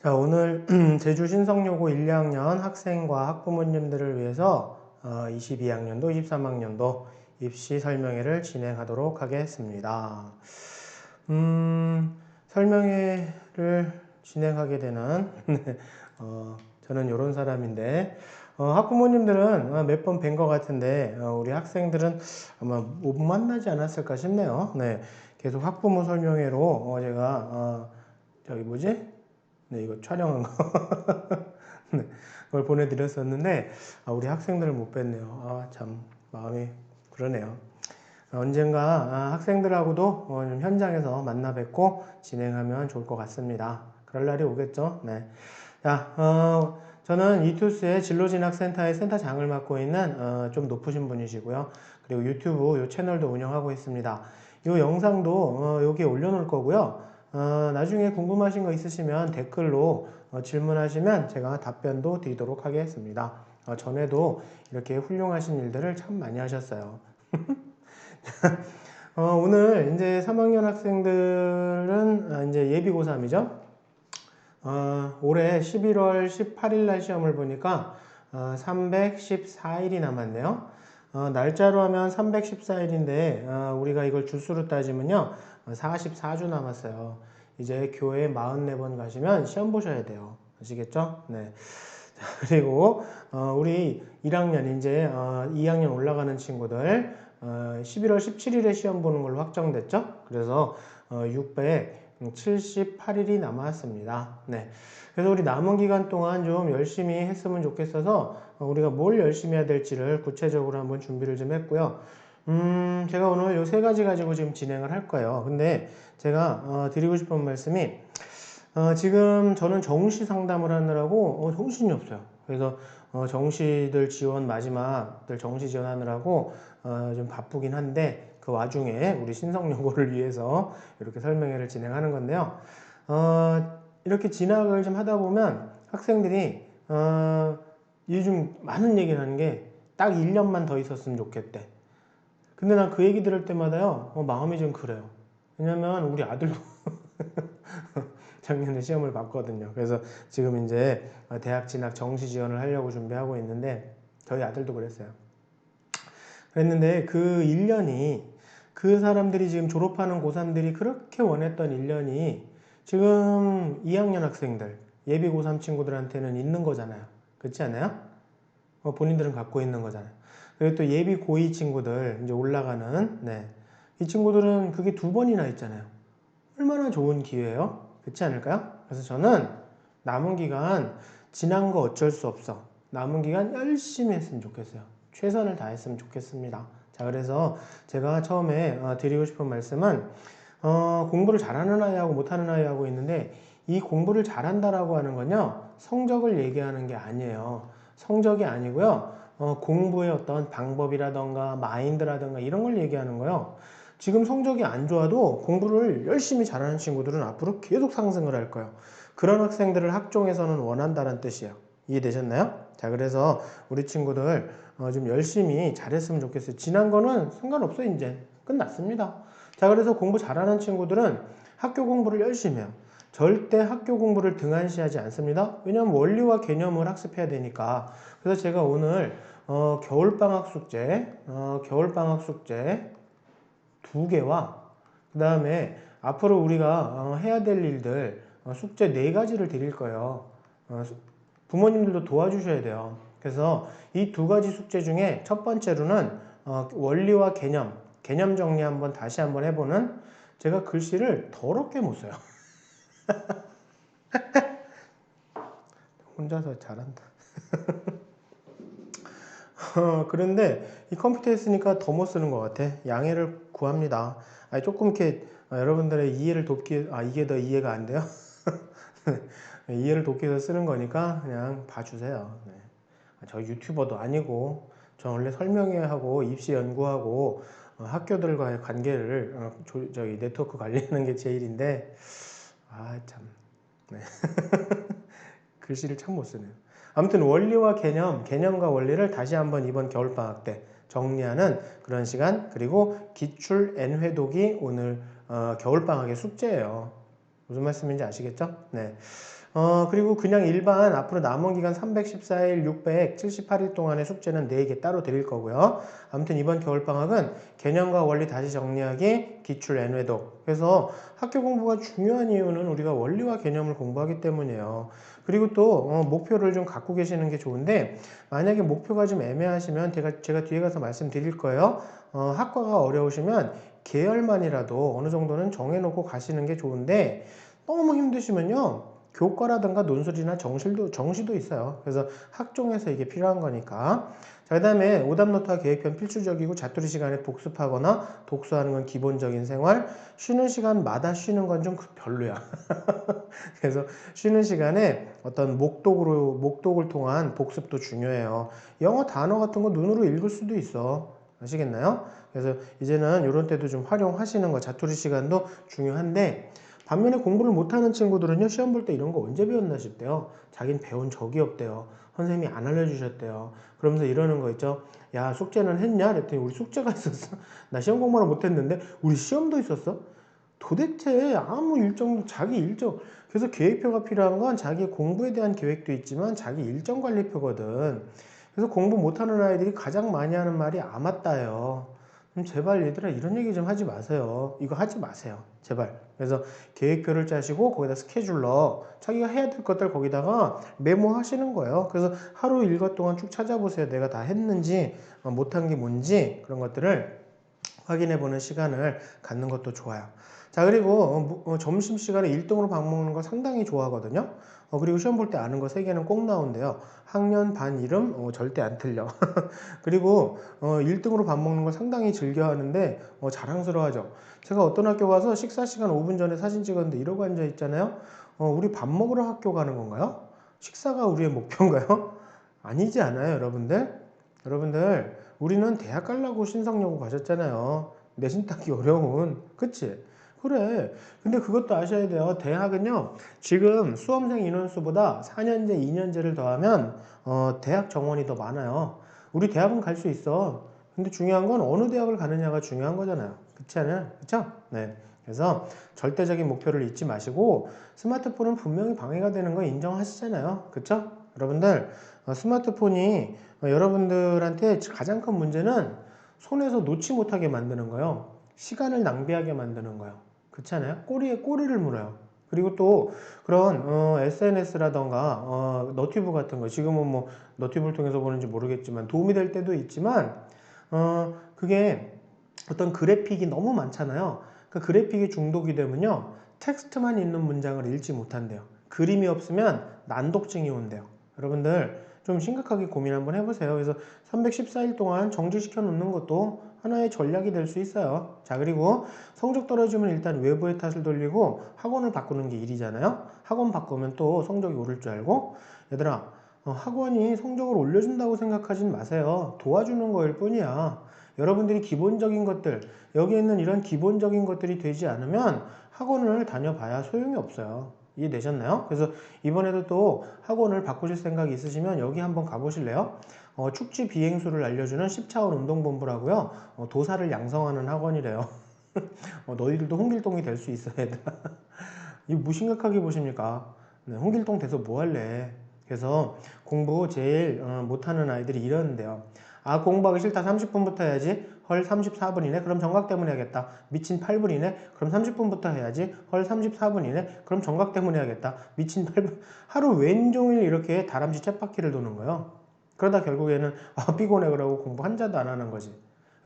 자, 오늘 제주 신성여고 1, 2학년 학생과 학부모님들을 위해서 22학년도, 23학년도 입시 설명회를 진행하도록 하겠습니다. 설명회를 진행하게 되는 저는 이런 사람인데 학부모님들은 몇 번 뵌 것 같은데 우리 학생들은 아마 못 만나지 않았을까 싶네요. 네, 계속 학부모 설명회로 제가 저기 뭐지? 네, 이거 촬영한 거 네, 그걸 보내드렸었는데 우리 학생들을 못 뵀네요. 참 마음이 그러네요. 언젠가 학생들하고도 좀 현장에서 만나 뵙고 진행하면 좋을 것 같습니다. 그럴 날이 오겠죠. 네. 자, 저는 이투스의 진로진학센터의 센터장을 맡고 있는 좀 높으신 분이시고요. 그리고 유튜브 이 채널도 운영하고 있습니다. 이 영상도 여기에 올려놓을 거고요. 나중에 궁금하신 거 있으시면 댓글로 질문하시면 제가 답변도 드리도록 하겠습니다. 전에도 이렇게 훌륭하신 일들을 참 많이 하셨어요. 오늘 이제 3학년 학생들은 이제 예비 고3이죠. 올해 11월 18일 날 시험을 보니까 314일이 남았네요. 날짜로 하면 314일인데 우리가 이걸 주수로 따지면요 44주 남았어요. 이제 교회 44번 가시면 시험 보셔야 돼요. 아시겠죠? 네. 그리고 우리 1학년 이제 2학년 올라가는 친구들 11월 17일에 시험 보는 걸로 확정됐죠? 그래서 678일이 남았습니다. 네. 그래서 우리 남은 기간 동안 좀 열심히 했으면 좋겠어서 우리가 뭘 열심히 해야 될지를 구체적으로 한번 준비를 좀 했고요. 제가 오늘 요 세 가지 가지고 지금 진행을 할 거예요. 근데 제가 드리고 싶은 말씀이 지금 저는 정시 상담을 하느라고 정신이 없어요. 그래서 정시들 지원 마지막들 정시 지원하느라고 좀 바쁘긴 한데 그 와중에 우리 신성여고를 위해서 이렇게 설명회를 진행하는 건데요. 이렇게 진학을 좀 하다 보면 학생들이 요즘 많은 얘기를 하는 게 딱 1년만 더 있었으면 좋겠대. 근데 난 그 얘기 들을 때마다요 마음이 좀 그래요. 왜냐면 우리 아들도 작년에 시험을 봤거든요. 그래서 지금 이제 대학 진학 정시 지원을 하려고 준비하고 있는데 저희 아들도 그랬어요. 그랬는데 그 1년이 그 사람들이 지금 졸업하는 고3들이 그렇게 원했던 1년이 지금 2학년 학생들 예비 고3 친구들한테는 있는 거잖아요. 그렇지 않아요? 본인들은 갖고 있는 거잖아요. 그리고 또 예비 고2 친구들 이제 올라가는 이 친구들은 그게 두 번이나 있잖아요. 얼마나 좋은 기회예요? 그렇지 않을까요? 그래서 저는 남은 기간 지난 거 어쩔 수 없어. 남은 기간 열심히 했으면 좋겠어요. 최선을 다했으면 좋겠습니다. 자, 그래서 제가 처음에 드리고 싶은 말씀은 공부를 잘하는 아이하고 못하는 아이하고 있는데 이 공부를 잘한다라고 하는 건요 성적을 얘기하는 게 아니에요. 성적이 아니고요 공부의 어떤 방법이라던가 마인드라던가 이런 걸 얘기하는 거예요. 지금 성적이 안 좋아도 공부를 열심히 잘하는 친구들은 앞으로 계속 상승을 할 거예요. 그런 학생들을 학종에서는 원한다는 뜻이에요. 이해되셨나요? 자, 그래서 우리 친구들 좀 열심히 잘했으면 좋겠어요. 지난 거는 상관없어, 이제. 끝났습니다. 자, 그래서 공부 잘하는 친구들은 학교 공부를 열심히 해요. 절대 학교 공부를 등한시하지 않습니다. 왜냐하면 원리와 개념을 학습해야 되니까. 그래서 제가 오늘 겨울방학 숙제 두 개와 그 다음에 앞으로 우리가 해야 될 일들 숙제 네 가지를 드릴 거예요. 부모님들도 도와주셔야 돼요. 그래서 이 두 가지 숙제 중에 첫 번째로는 원리와 개념 정리 한번 다시 한번 해보는 제가 글씨를 더럽게 못 써요. 혼자서 잘한다. 그런데 이 컴퓨터에 쓰니까 더 못 쓰는 것 같아. 양해를 구합니다. 아니, 조금 이렇게 여러분들의 이해를 돕기, 이게 더 이해가 안 돼요? 이해를 돕기 위해서 쓰는 거니까 그냥 봐주세요. 네. 저 유튜버도 아니고, 저 원래 설명회하고 입시 연구하고 학교들과의 관계를 저기 네트워크 관리하는 게 제 일인데, 참. 네. 글씨를 참 못 쓰네요. 아무튼 원리와 개념과 원리를 다시 한번 이번 겨울방학 때 정리하는 그런 시간, 그리고 기출 N회독이 오늘 겨울방학의 숙제예요. 무슨 말씀인지 아시겠죠? 네. 그리고 그냥 일반 앞으로 남은 기간 314일, 678일 동안의 숙제는 4개 따로 드릴 거고요. 아무튼 이번 겨울방학은 개념과 원리 다시 정리하기, 기출 N회독. 그래서 학교 공부가 중요한 이유는 우리가 원리와 개념을 공부하기 때문이에요. 그리고 또 목표를 좀 갖고 계시는 게 좋은데 만약에 목표가 좀 애매하시면 제가 뒤에 가서 말씀드릴 거예요. 학과가 어려우시면 계열만이라도 어느 정도는 정해놓고 가시는 게 좋은데 너무 힘드시면요. 교과라든가 논술이나 정시도 있어요. 그래서 학종에서 이게 필요한 거니까. 자, 그 다음에 오답노트와 계획편 필수적이고 자투리 시간에 복습하거나 독서하는 건 기본적인 생활. 쉬는 시간마다 쉬는 건 좀 별로야. 그래서 쉬는 시간에 어떤 목독을 통한 복습도 중요해요. 영어 단어 같은 거 눈으로 읽을 수도 있어. 아시겠나요? 그래서 이제는 이런 때도 좀 활용하시는 거, 자투리 시간도 중요한데, 반면에 공부를 못하는 친구들은요, 시험 볼 때 이런 거 언제 배웠나 싶대요. 자긴 배운 적이 없대요. 선생님이 안 알려주셨대요. 그러면서 이러는 거 있죠. 야, 숙제는 했냐? 그랬더니 우리 숙제가 있었어. 나 시험 공부를 못했는데 우리 시험도 있었어? 도대체 아무 일정도 자기 일정. 그래서 계획표가 필요한 건 자기 공부에 대한 계획도 있지만 자기 일정 관리표거든. 그래서 공부 못하는 아이들이 가장 많이 하는 말이 아 맞다요. 제발 얘들아 이런 얘기 좀 하지 마세요. 이거 하지 마세요. 제발. 그래서 계획표를 짜시고 거기다 스케줄러 자기가 해야 될 것들 거기다가 메모하시는 거예요. 그래서 하루 일과 동안 쭉 찾아보세요. 내가 다 했는지 못한 게 뭔지 그런 것들을 확인해 보는 시간을 갖는 것도 좋아요. 자, 그리고 점심시간에 1등으로 밥 먹는 거 상당히 좋아하거든요. 그리고 시험 볼 때 아는 거 3개는 꼭 나온대요. 학년, 반, 이름 절대 안 틀려. 그리고 1등으로 밥 먹는 걸 상당히 즐겨 하는데 자랑스러워하죠. 제가 어떤 학교 가서 식사 시간 5분 전에 사진 찍었는데 이러고 앉아 있잖아요. 우리 밥 먹으러 학교 가는 건가요? 식사가 우리의 목표인가요? 아니지 않아요, 여러분들? 여러분들, 우리는 대학 가려고 신성여고 가셨잖아요. 내신 따기 어려운. 그치? 그래. 근데 그것도 아셔야 돼요. 대학은요, 지금 수험생 인원수보다 4년제, 2년제를 더하면, 대학 정원이 더 많아요. 우리 대학은 갈 수 있어. 근데 중요한 건 어느 대학을 가느냐가 중요한 거잖아요. 그렇지 않아요? 그쵸? 네. 그래서 절대적인 목표를 잊지 마시고, 스마트폰은 분명히 방해가 되는 거 인정하시잖아요. 그쵸? 여러분들, 스마트폰이 여러분들한테 가장 큰 문제는 손에서 놓지 못하게 만드는 거예요. 시간을 낭비하게 만드는 거예요. 그렇지 않아요? 꼬리에 꼬리를 물어요. 그리고 또 그런 SNS라던가 너튜브 같은 거 지금은 뭐 너튜브를 통해서 보는지 모르겠지만 도움이 될 때도 있지만 그게 어떤 그래픽이 너무 많잖아요. 그 그래픽이 중독이 되면요. 텍스트만 있는 문장을 읽지 못한대요. 그림이 없으면 난독증이 온대요. 여러분들 좀 심각하게 고민 한번 해보세요. 그래서 314일 동안 정지시켜 놓는 것도 하나의 전략이 될 수 있어요. 자, 그리고 성적 떨어지면 일단 외부의 탓을 돌리고 학원을 바꾸는 게 일이잖아요. 학원 바꾸면 또 성적이 오를 줄 알고 얘들아 학원이 성적을 올려준다고 생각하진 마세요. 도와주는 거일 뿐이야. 여러분들이 기본적인 것들 여기 있는 이런 기본적인 것들이 되지 않으면 학원을 다녀봐야 소용이 없어요. 이해되셨나요? 그래서 이번에도 또 학원을 바꾸실 생각이 있으시면 여기 한번 가보실래요? 축지 비행수를 알려주는 10차원 운동본부라고요. 도사를 양성하는 학원이래요. 너희들도 홍길동이 될 수 있어, 얘들아. 이거 뭐 심각하게 보십니까? 네, 홍길동 돼서 뭐 할래? 그래서 공부 제일 못하는 아이들이 이러는데요. 아, 공부하기 싫다. 30분부터 해야지. 헐, 34분이네. 그럼 정각 때문에 해야겠다. 미친 8분이네. 그럼 30분부터 해야지. 헐, 34분이네. 그럼 정각 때문에 해야겠다. 미친 8분. 하루 왼종일 이렇게 다람쥐 쳇바퀴를 도는 거예요. 그러다 결국에는 피곤해 그러고 공부 한 자도 안 하는 거지.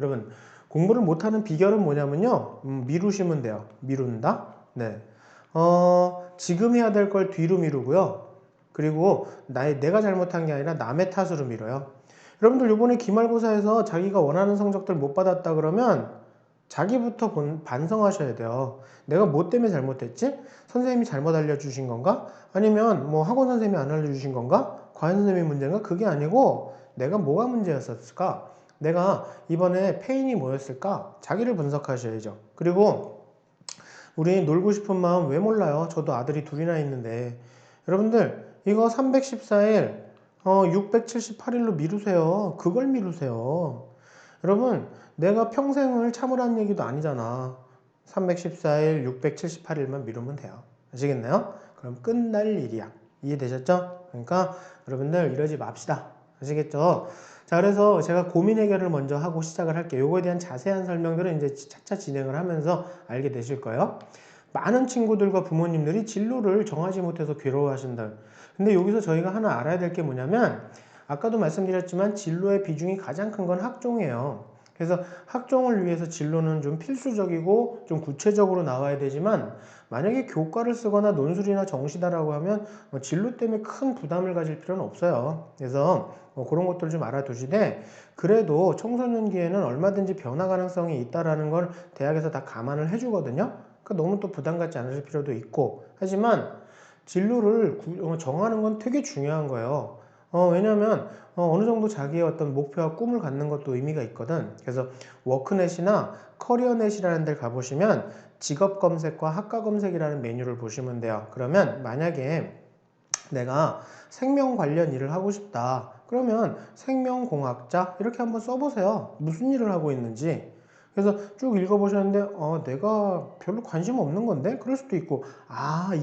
여러분, 공부를 못하는 비결은 뭐냐면요. 미루시면 돼요. 미룬다. 네. 지금 해야 될 걸 뒤로 미루고요. 그리고 내가 잘못한 게 아니라 남의 탓으로 미뤄요. 여러분들 이번에 기말고사에서 자기가 원하는 성적들 못 받았다 그러면 자기부터 반성하셔야 돼요. 내가 뭐 때문에 잘못했지? 선생님이 잘못 알려주신 건가? 아니면 뭐 학원 선생님이 안 알려주신 건가? 과외 선생님이 문제인가? 그게 아니고 내가 뭐가 문제였을까? 내가 이번에 페인이 뭐였을까? 자기를 분석하셔야죠. 그리고 우리 놀고 싶은 마음 왜 몰라요? 저도 아들이 둘이나 있는데 여러분들 이거 314일 678일로 미루세요. 그걸 미루세요. 여러분 내가 평생을 참으라는 얘기도 아니잖아. 314일 678일만 미루면 돼요. 아시겠나요? 그럼 끝날 일이야. 이해되셨죠? 그러니까 여러분들 이러지 맙시다. 아시겠죠? 자, 그래서 제가 고민 해결을 먼저 하고 시작을 할게요. 요거에 대한 자세한 설명들은 이제 차차 진행을 하면서 알게 되실 거예요. 많은 친구들과 부모님들이 진로를 정하지 못해서 괴로워하신다. 근데 여기서 저희가 하나 알아야 될 게 뭐냐면 아까도 말씀드렸지만 진로의 비중이 가장 큰 건 학종이에요. 그래서 학종을 위해서 진로는 좀 필수적이고 좀 구체적으로 나와야 되지만 만약에 교과를 쓰거나 논술이나 정시다라고 하면 진로 때문에 큰 부담을 가질 필요는 없어요. 그래서 그런 것들 좀 알아두시되 그래도 청소년기에는 얼마든지 변화 가능성이 있다라는 걸 대학에서 다 감안을 해주거든요. 그러니까 너무 또 부담 갖지 않으실 필요도 있고 하지만 진로를 정하는 건 되게 중요한 거예요. 왜냐하면 어느 정도 자기의 어떤 목표와 꿈을 갖는 것도 의미가 있거든. 그래서 워크넷이나 커리어넷이라는 데를 가보시면 직업 검색과 학과 검색이라는 메뉴를 보시면 돼요. 그러면 만약에 내가 생명 관련 일을 하고 싶다. 그러면 생명공학자 이렇게 한번 써보세요. 무슨 일을 하고 있는지. 그래서 쭉 읽어보셨는데 내가 별로 관심 없는 건데? 그럴 수도 있고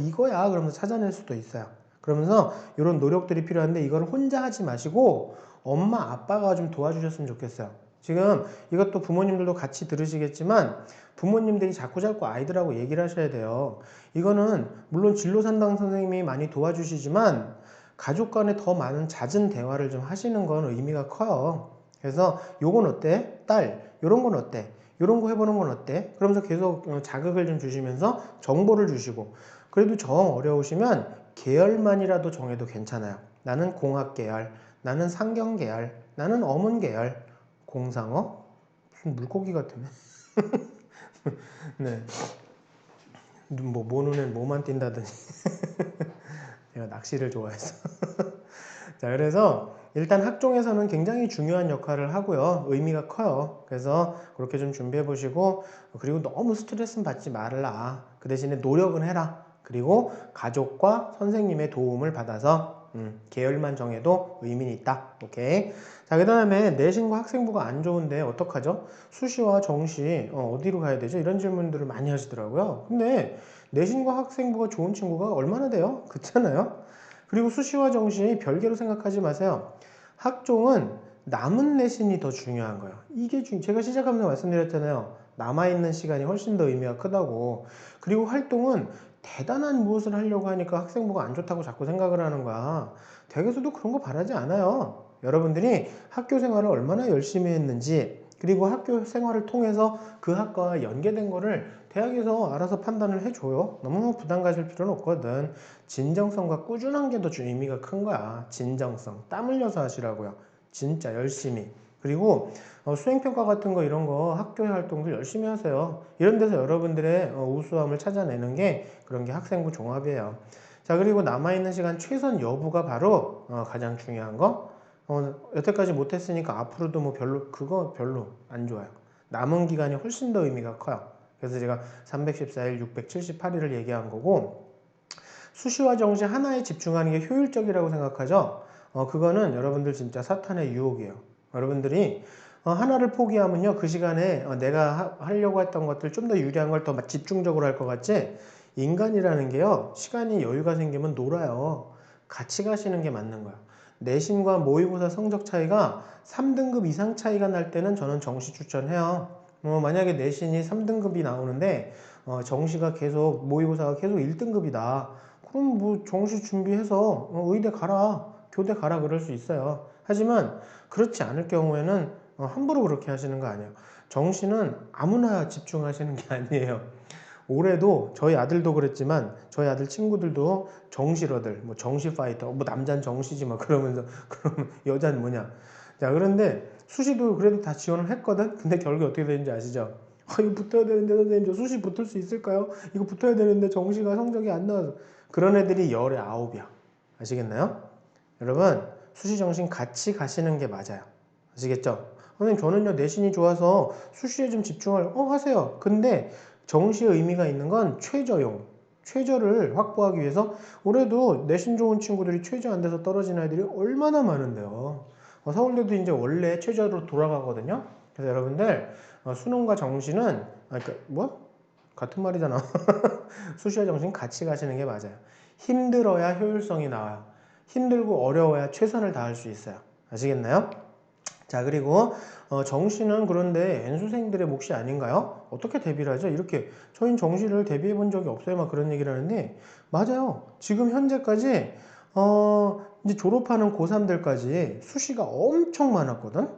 이거야 그러면서 찾아낼 수도 있어요. 그러면서 이런 노력들이 필요한데 이걸 혼자 하지 마시고 엄마 아빠가 좀 도와주셨으면 좋겠어요. 지금 이것도 부모님들도 같이 들으시겠지만 부모님들이 자꾸 아이들하고 얘기를 하셔야 돼요. 이거는 물론 진로 상담 선생님이 많이 도와주시지만 가족 간에 더 많은 잦은 대화를 좀 하시는 건 의미가 커요. 그래서 요건 어때? 딸, 요런 건 어때? 요런 거 해보는 건 어때? 그러면서 계속 자극을 좀 주시면서 정보를 주시고 그래도 정 어려우시면 계열만이라도 정해도 괜찮아요. 나는 공학 계열, 나는 상경 계열, 나는 어문 계열, 공상어? 무슨 물고기 같으네. 네. 뭐 눈엔 뭐만 띈다더니 제가 낚시를 좋아해서 자 그래서 일단 학종에서는 굉장히 중요한 역할을 하고요 의미가 커요 그래서 그렇게 좀 준비해 보시고 그리고 너무 스트레스는 받지 말라 그 대신에 노력은 해라 그리고 가족과 선생님의 도움을 받아서 계열만 정해도 의미는 있다 오케이 자 그 다음에 내신과 학생부가 안 좋은데 어떡하죠 수시와 정시 어디로 가야 되죠 이런 질문들을 많이 하시더라고요 근데 내신과 학생부가 좋은 친구가 얼마나 돼요 그렇잖아요 그리고 수시와 정시 별개로 생각하지 마세요. 학종은 남은 내신이 더 중요한 거예요. 제가 시작하면서 말씀드렸잖아요. 남아있는 시간이 훨씬 더 의미가 크다고. 그리고 활동은 대단한 무엇을 하려고 하니까 학생부가 안 좋다고 자꾸 생각을 하는 거야. 대학에서도 그런 거 바라지 않아요. 여러분들이 학교 생활을 얼마나 열심히 했는지 그리고 학교 생활을 통해서 그 학과와 연계된 거를 대학에서 알아서 판단을 해줘요. 너무 부담 가질 필요는 없거든. 진정성과 꾸준한 게 더 의미가 큰 거야. 진정성. 땀 흘려서 하시라고요. 진짜 열심히. 그리고 수행평가 같은 거 이런 거 학교 활동들 열심히 하세요. 이런 데서 여러분들의 우수함을 찾아내는 게 그런 게 학생부 종합이에요. 자 그리고 남아있는 시간 최선 여부가 바로 가장 중요한 거. 여태까지 못했으니까 앞으로도 뭐 그거 별로 안 좋아요. 남은 기간이 훨씬 더 의미가 커요. 그래서 제가 314일, 678일을 얘기한 거고 수시와 정시 하나에 집중하는 게 효율적이라고 생각하죠. 그거는 여러분들 진짜 사탄의 유혹이에요. 여러분들이 하나를 포기하면요 그 시간에 내가 하려고 했던 것들 좀 더 유리한 걸 더 집중적으로 할 것 같지 인간이라는 게요 시간이 여유가 생기면 놀아요. 같이 가시는 게 맞는 거예요. 내신과 모의고사 성적 차이가 3등급 이상 차이가 날 때는 저는 정시 추천해요. 만약에 내신이 3등급이 나오는데 정시가 계속 모의고사가 계속 1등급이다. 그럼 뭐 정시 준비해서 의대 가라, 교대 가라 그럴 수 있어요. 하지만 그렇지 않을 경우에는 함부로 그렇게 하시는 거 아니에요. 정시는 아무나 집중하시는 게 아니에요. 올해도 저희 아들도 그랬지만 저희 아들 친구들도 정시러들 뭐 정시 파이터 뭐 남자는 정시지 막 그러면서 그러면 여자는 뭐냐 자 그런데 수시도 그래도 다 지원을 했거든 근데 결국 어떻게 되는지 아시죠 이거 붙어야 되는데 선생님 저 수시 붙을 수 있을까요 이거 붙어야 되는데 정시가 성적이 안 나와서 그런 애들이 열에 9이야 아시겠나요 여러분 수시 정신 같이 가시는 게 맞아요 아시겠죠 선생님 저는요 내신이 좋아서 수시에 좀 집중을 하세요 근데 정시의 의미가 있는 건 최저용, 최저를 확보하기 위해서 올해도 내신 좋은 친구들이 최저 안 돼서 떨어진 아이들이 얼마나 많은데요. 서울대도 이제 원래 최저로 돌아가거든요. 그래서 여러분들 수능과 정시는 같은 말이잖아. 수시와 정신 같이 가시는 게 맞아요. 힘들어야 효율성이 나와요. 힘들고 어려워야 최선을 다할 수 있어요. 아시겠나요? 자, 그리고 정시는 그런데 N수생들의 몫이 아닌가요? 어떻게 대비를 하죠? 이렇게 저희는 정시를 대비해 본 적이 없어요. 막 그런 얘기를 하는데 맞아요. 지금 현재까지 이제 졸업하는 고3들까지 수시가 엄청 많았거든.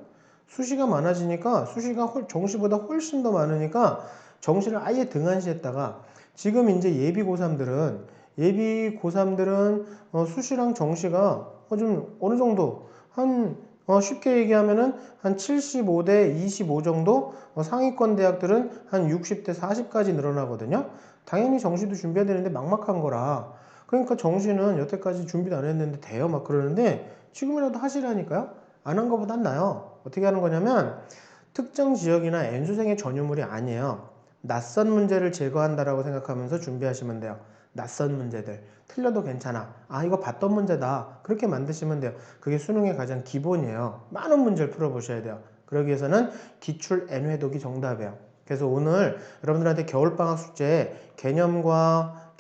수시가 많아지니까 수시가 정시보다 훨씬 더 많으니까 정시를 아예 등한시했다가 지금 이제 예비 고3들은 수시랑 정시가 좀 어느 정도 한 쉽게 얘기하면은 한 75대 25 정도, 상위권 대학들은 한 60대 40까지 늘어나거든요. 당연히 정시도 준비해야 되는데 막막한 거라. 그러니까 정시는 여태까지 준비도 안 했는데 돼요 막 그러는데 지금이라도 하시라니까요. 안 한 거보단 나아요. 어떻게 하는 거냐면 특정 지역이나 N수생의 전유물이 아니에요. 낯선 문제를 제거한다라고 생각하면서 준비하시면 돼요. 낯선 문제들. 틀려도 괜찮아. 아, 이거 봤던 문제다. 그렇게 만드시면 돼요. 그게 수능의 가장 기본이에요. 많은 문제를 풀어보셔야 돼요. 그러기 위해서는 기출 N회독이 정답이에요. 그래서 오늘 여러분들한테 겨울방학 숙제 개념과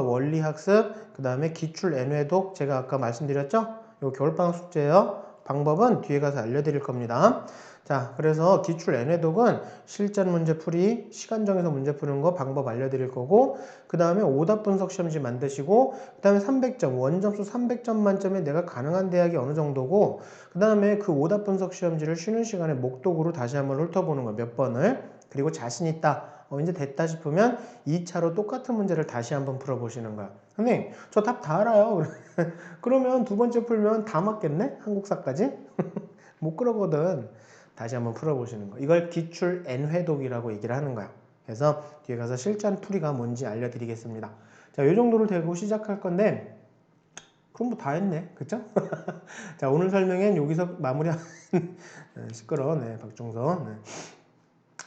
원리 학습, 그 다음에 기출 N회독 제가 아까 말씀드렸죠? 이거 겨울방학 숙제예요. 방법은 뒤에 가서 알려드릴 겁니다. 자, 그래서 기출 N회독은 실전 문제 풀이, 시간 정해서 문제 푸는 거 방법 알려드릴 거고, 그 다음에 오답 분석 시험지 만드시고, 그 다음에 300점, 원점수 300점 만점에 내가 가능한 대학이 어느 정도고, 그 다음에 그 오답 분석 시험지를 쉬는 시간에 목독으로 다시 한번 훑어보는 거예요. 몇 번을. 그리고 자신 있다. 이제 됐다 싶으면 2차로 똑같은 문제를 다시 한번 풀어보시는 거야. 선생님, 저 답 다 알아요. 그러면 두 번째 풀면 다 맞겠네? 한국사까지? 못 그러거든. 다시 한번 풀어보시는 거. 이걸 기출 N회독이라고 얘기를 하는 거야. 그래서 뒤에 가서 실전 풀이가 뭔지 알려드리겠습니다. 자, 이 정도로 되고 시작할 건데, 그럼 뭐 다 했네. 그쵸? 자, 오늘 설명은 여기서 마무리하는, 시끄러워. 네, 박종선. 네.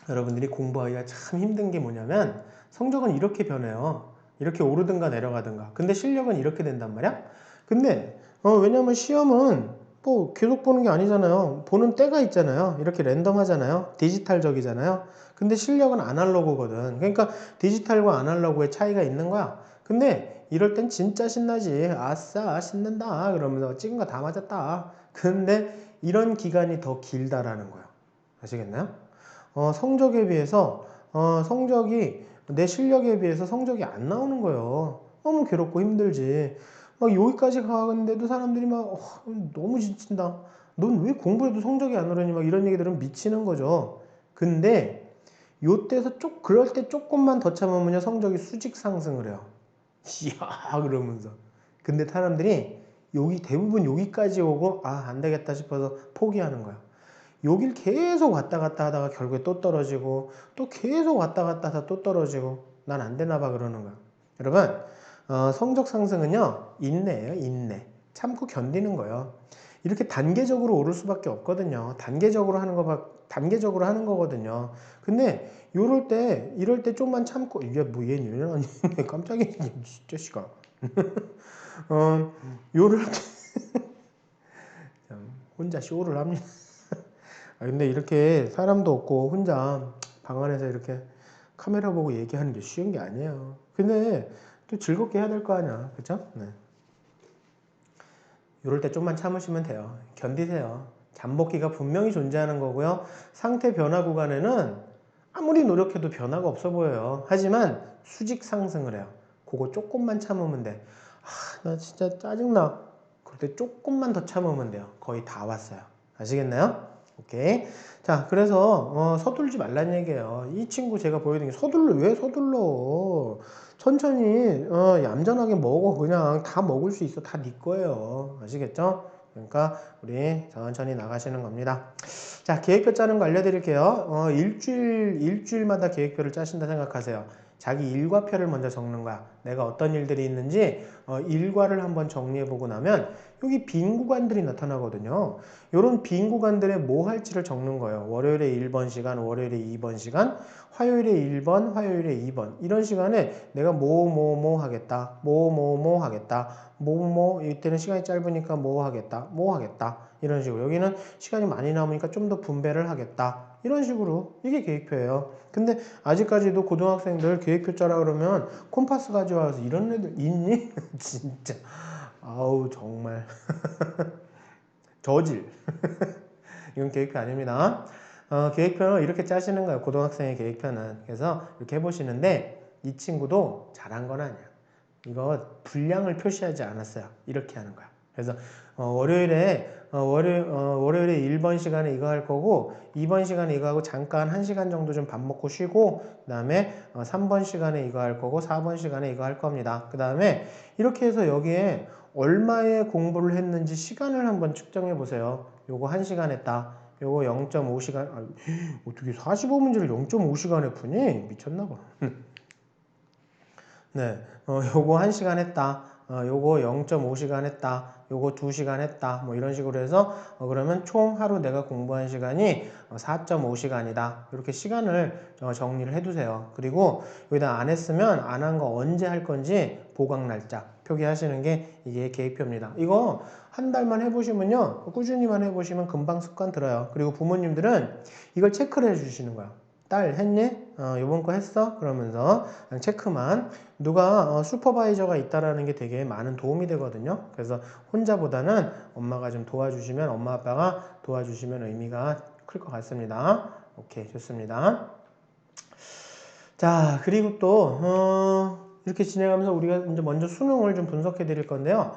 여러분들이 공부하기가 참 힘든 게 뭐냐면, 성적은 이렇게 변해요. 이렇게 오르든가 내려가든가. 근데 실력은 이렇게 된단 말이야? 근데, 왜냐면 시험은 뭐 계속 보는 게 아니잖아요. 보는 때가 있잖아요. 이렇게 랜덤하잖아요. 디지털적이잖아요. 근데 실력은 아날로그거든. 그러니까 디지털과 아날로그의 차이가 있는 거야. 근데 이럴 땐 진짜 신나지. 아싸, 신난다. 그러면서 찍은 거 다 맞았다. 근데 이런 기간이 더 길다라는 거야. 아시겠나요? 성적에 비해서, 성적이 내 실력에 비해서 성적이 안 나오는 거예요. 너무 괴롭고 힘들지. 막 여기까지 가는데도 사람들이 막 너무 지친다. 넌 왜 공부해도 성적이 안 오르니? 막 이런 얘기들은 미치는 거죠. 근데 요때에서 그럴 때 조금만 더 참으면 성적이 수직 상승을 해요. 이야 그러면서. 근데 사람들이 대부분 여기까지 오고 안 되겠다 싶어서 포기하는 거야. 여길 계속 왔다 갔다 하다가 결국에 또 떨어지고 또 계속 왔다 갔다 하다 또 떨어지고 난 안 되나 봐 그러는 거야. 여러분 성적 상승은요 인내예요. 인내. 참고 견디는 거예요. 이렇게 단계적으로 오를 수밖에 없거든요. 단계적으로 하는 거거든요. 근데 이럴 때 좀만 참고 이게 뭐 얘는 왜 이러니 깜짝이야 진짜 시가 요럴 때 혼자 쇼를 합니다. 근데 이렇게 사람도 없고 혼자 방 안에서 이렇게 카메라 보고 얘기하는 게 쉬운 게 아니에요. 근데 또 즐겁게 해야 될 거 아니야. 그쵸? 네. 이럴 때 좀만 참으시면 돼요. 견디세요. 잠복기가 분명히 존재하는 거고요. 상태 변화 구간에는 아무리 노력해도 변화가 없어 보여요. 하지만 수직 상승을 해요. 그거 조금만 참으면 돼. 나 진짜 짜증나. 그럴 때 조금만 더 참으면 돼요. 거의 다 왔어요. 아시겠나요? 오케이. 자, 그래서 서둘지 말란 얘기예요. 이 친구 제가 보여드린 게 왜 서둘러? 천천히 얌전하게 먹어. 그냥 다 먹을 수 있어. 다 네 거예요. 아시겠죠? 그러니까 우리 천천히 나가시는 겁니다. 자, 계획표 짜는 거 알려드릴게요. 일주일마다 계획표를 짜신다 생각하세요. 자기 일과표를 먼저 적는 거야. 내가 어떤 일들이 있는지 일과를 한번 정리해보고 나면 여기 빈 구간들이 나타나거든요. 이런 빈 구간들에 뭐 할지를 적는 거예요. 월요일에 1번 시간, 월요일에 2번 시간, 화요일에 1번, 화요일에 2번 이런 시간에 내가 뭐 하겠다, 뭐 하겠다, 이때는 시간이 짧으니까 뭐 하겠다 이런 식으로 여기는 시간이 많이 남으니까 좀 더 분배를 하겠다 이런 식으로 이게 계획표예요. 근데 아직까지도 고등학생들 계획표 짜라 그러면 콤파스 가져와서 이런 애들 있니? 진짜 아우 정말 저질 이건 계획표 아닙니다. 계획표는 이렇게 짜시는 거예요. 고등학생의 계획표는. 그래서 이렇게 해보시는데 이 친구도 잘한 건 아니야. 이거 분량을 표시하지 않았어요. 이렇게 하는 거야. 그래서 월요일에 1번 시간에 이거 할 거고 2번 시간에 이거 하고 잠깐 1시간 정도 좀 밥 먹고 쉬고 그 다음에 3번 시간에 이거 할 거고 4번 시간에 이거 할 겁니다. 그 다음에 이렇게 해서 여기에 얼마의 공부를 했는지 시간을 한번 측정해 보세요. 요거 1시간 했다. 요거 0.5시간 어떻게 45문제를 0.5시간에 푸니? 미쳤나 봐. 네, 요거 1시간 했다. 요거 0.5시간 했다. 요거 2시간 했다. 뭐 이런 식으로 해서 그러면 총 하루 내가 공부한 시간이 4.5시간이다. 이렇게 시간을 정리를 해두세요. 그리고 여기다 안 했으면 안 한 거 언제 할 건지 보강 날짜 표기하시는 게 이게 계획표입니다. 이거 한 달만 해보시면요. 꾸준히만 해보시면 금방 습관 들어요. 그리고 부모님들은 이걸 체크를 해주시는 거예요. 딸 했니? 요번 거 했어? 그러면서 체크만 누가 슈퍼바이저가 있다라는 게 되게 많은 도움이 되거든요. 그래서 혼자보다는 엄마가 좀 도와주시면 엄마 아빠가 도와주시면 의미가 클 것 같습니다. 오케이 좋습니다. 자 그리고 또 이렇게 진행하면서 우리가 이제 먼저 수능을 좀 분석해 드릴 건데요.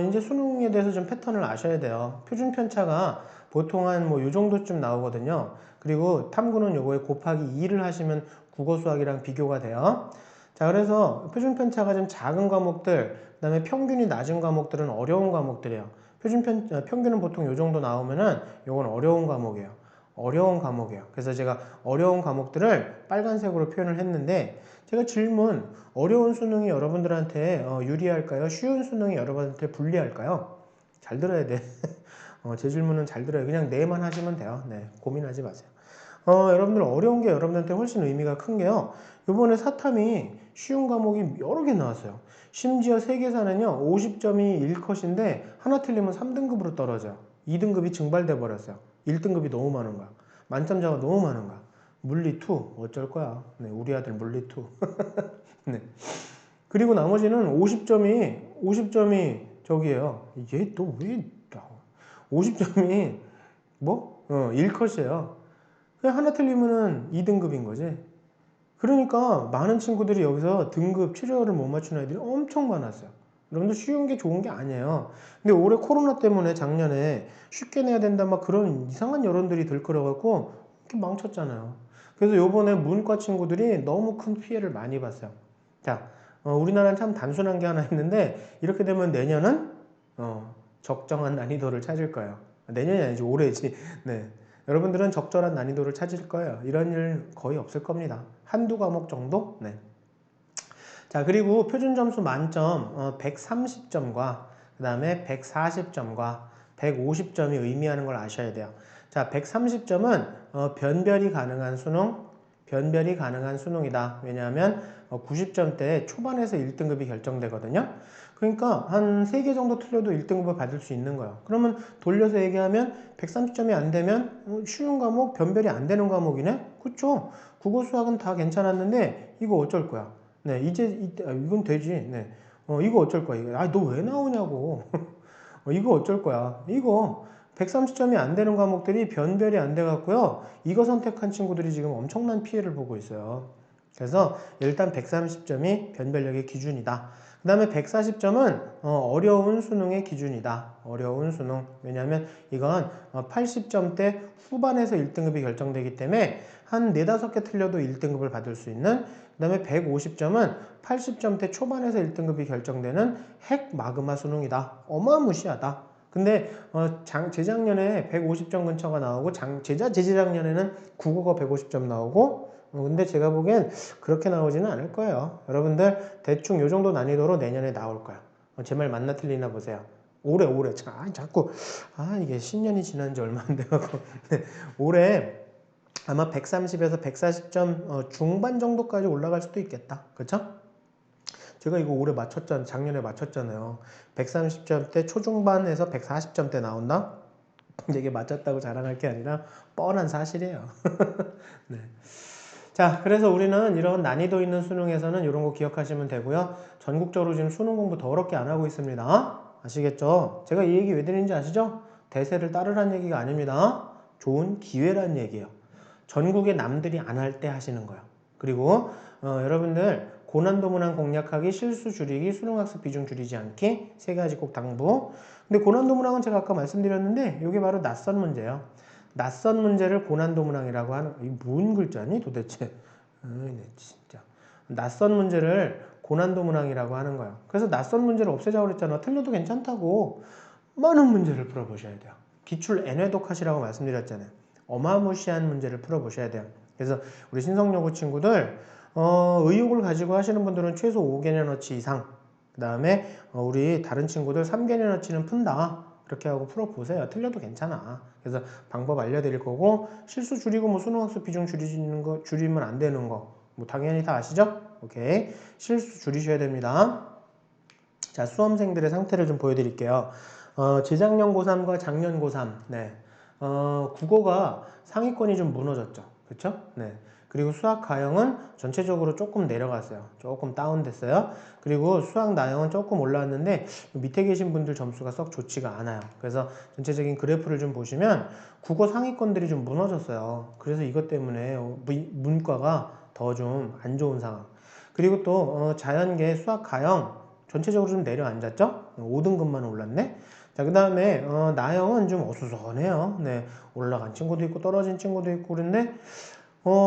이제 수능에 대해서 좀 패턴을 아셔야 돼요. 표준 편차가 보통 한 뭐 요 정도쯤 나오거든요. 그리고 탐구는 요거에 곱하기 2를 하시면 국어 수학이랑 비교가 돼요. 자 그래서 표준 편차가 좀 작은 과목들 그 다음에 평균이 낮은 과목들은 어려운 과목들이에요. 평균은 보통 요 정도 나오면은 요건 어려운 과목이에요. 어려운 과목이에요. 그래서 제가 어려운 과목들을 빨간색으로 표현을 했는데 제가 질문 어려운 수능이 여러분들한테 유리할까요? 쉬운 수능이 여러분한테 불리할까요? 잘 들어야 돼. 제 질문은 잘 들어요. 그냥 네만 하시면 돼요. 네, 고민하지 마세요. 여러분들 어려운 게 여러분들한테 훨씬 의미가 큰 게요. 이번에 사탐이 쉬운 과목이 여러 개 나왔어요. 심지어 세계사는요. 50점이 1컷인데 하나 틀리면 3등급으로 떨어져요. 2등급이 증발돼 버렸어요. 1등급이 너무 많은 거야. 만점자가 너무 많은 거야. 물리 2 어쩔 거야. 네, 우리 아들 물리 2. 네. 그리고 나머지는 50점이 저기예요. 이게 또 왜 50점이 뭐? 1컷이에요. 그냥 하나 틀리면은 2등급인 거지. 그러니까 많은 친구들이 여기서 등급 최저를 못 맞추는 애들이 엄청 많았어요. 여러분들 쉬운 게 좋은 게 아니에요. 근데 올해 코로나 때문에 작년에 쉽게 내야 된다 막 그런 이상한 여론들이 들끓어갖고 이렇게 망쳤잖아요. 그래서 요번에 문과 친구들이 너무 큰 피해를 많이 봤어요. 자, 우리나라는 참 단순한 게 하나 있는데 이렇게 되면 내년은 적정한 난이도를 찾을 거예요. 내년이 아니지 올해지. 네. 여러분들은 적절한 난이도를 찾을 거예요. 이런 일 거의 없을 겁니다. 한두 과목 정도? 네. 자, 그리고 표준 점수 만점 130점과 그 다음에 140점과 150점이 의미하는 걸 아셔야 돼요. 자, 130점은 변별이 가능한 수능이다. 왜냐하면 90점대 초반에서 1등급이 결정되거든요. 그러니까 한 3개 정도 틀려도 1등급을 받을 수 있는 거예요. 그러면 돌려서 얘기하면 130점이 안 되면 쉬운 과목, 변별이 안 되는 과목이네? 그쵸? 국어 수학은 다 괜찮았는데 이거 어쩔 거야? 네, 이건 되지. 네. 이거 어쩔 거야? 아, 너 왜 나오냐고. 이거 어쩔 거야? 이거 130점이 안 되는 과목들이 변별이 안 돼 갖고요. 이거 선택한 친구들이 지금 엄청난 피해를 보고 있어요. 그래서 일단 130점이 변별력의 기준이다. 그 다음에 140점은 어려운 수능의 기준이다. 어려운 수능. 왜냐하면 이건 80점대 후반에서 1등급이 결정되기 때문에 한 4, 5개 틀려도 1등급을 받을 수 있는 그 다음에 150점은 80점대 초반에서 1등급이 결정되는 핵 마그마 수능이다. 어마무시하다. 근데 재작년에 150점 근처가 나오고 재작년에는 국어가 150점 나오고 근데 제가 보기엔 그렇게 나오지는 않을 거예요. 여러분들 대충 요 정도 난이도로 내년에 나올 거예요. 제 말 맞나 틀리나 보세요. 올해 자꾸 이게 10년이 지난 지 얼마 안 돼갖고 네, 올해 아마 130에서 140점 중반 정도까지 올라갈 수도 있겠다. 그쵸? 제가 이거 올해 작년에 맞췄잖아요. 130점대 초중반에서 140점대 나온다? 근데 이게 맞췄다고 자랑할 게 아니라 뻔한 사실이에요. 네. 자, 그래서 우리는 이런 난이도 있는 수능에서는 이런 거 기억하시면 되고요. 전국적으로 지금 수능 공부 더럽게 안 하고 있습니다. 아시겠죠? 제가 이 얘기 왜 드리는지 아시죠? 대세를 따르란 얘기가 아닙니다. 좋은 기회란 얘기예요. 전국의 남들이 안 할 때 하시는 거예요. 그리고 여러분들 고난도 문항 공략하기, 실수 줄이기, 수능학습 비중 줄이지 않기 세 가지 꼭 당부. 근데 고난도 문항은 제가 아까 말씀드렸는데 이게 바로 낯선 문제예요. 낯선 문제를 고난도 문항이라고 하는 이게 뭔 글자니 도대체? 네, 진짜 낯선 문제를 고난도 문항이라고 하는 거예요. 그래서 낯선 문제를 없애자고 그랬잖아. 틀려도 괜찮다고 많은 문제를 풀어보셔야 돼요. 기출 N회독 하시라고 말씀드렸잖아요. 어마무시한 문제를 풀어보셔야 돼요. 그래서 우리 신성여고 친구들 의욕을 가지고 하시는 분들은 최소 5개년어치 이상, 그 다음에 우리 다른 친구들 3개년어치는 푼다. 그렇게 하고 풀어보세요. 틀려도 괜찮아. 그래서 방법 알려드릴 거고, 실수 줄이고 뭐 수능학습 비중 줄이면 안 되는 거 뭐 당연히 다 아시죠? 오케이. 실수 줄이셔야 됩니다. 자, 수험생들의 상태를 좀 보여드릴게요. 재작년 고3과 작년 고3, 네. 국어가 상위권이 좀 무너졌죠. 그쵸? 네. 그리고 수학 가형은 전체적으로 조금 내려갔어요. 조금 다운됐어요. 그리고 수학 나형은 조금 올라왔는데 밑에 계신 분들 점수가 썩 좋지가 않아요. 그래서 전체적인 그래프를 좀 보시면 국어 상위권들이 좀 무너졌어요. 그래서 이것 때문에 문과가 더 좀 안 좋은 상황. 그리고 또 자연계 수학 가형 전체적으로 좀 내려앉았죠? 5등급만 올랐네. 자, 그 다음에 나형은 좀 어수선해요. 네, 올라간 친구도 있고 떨어진 친구도 있고 그런데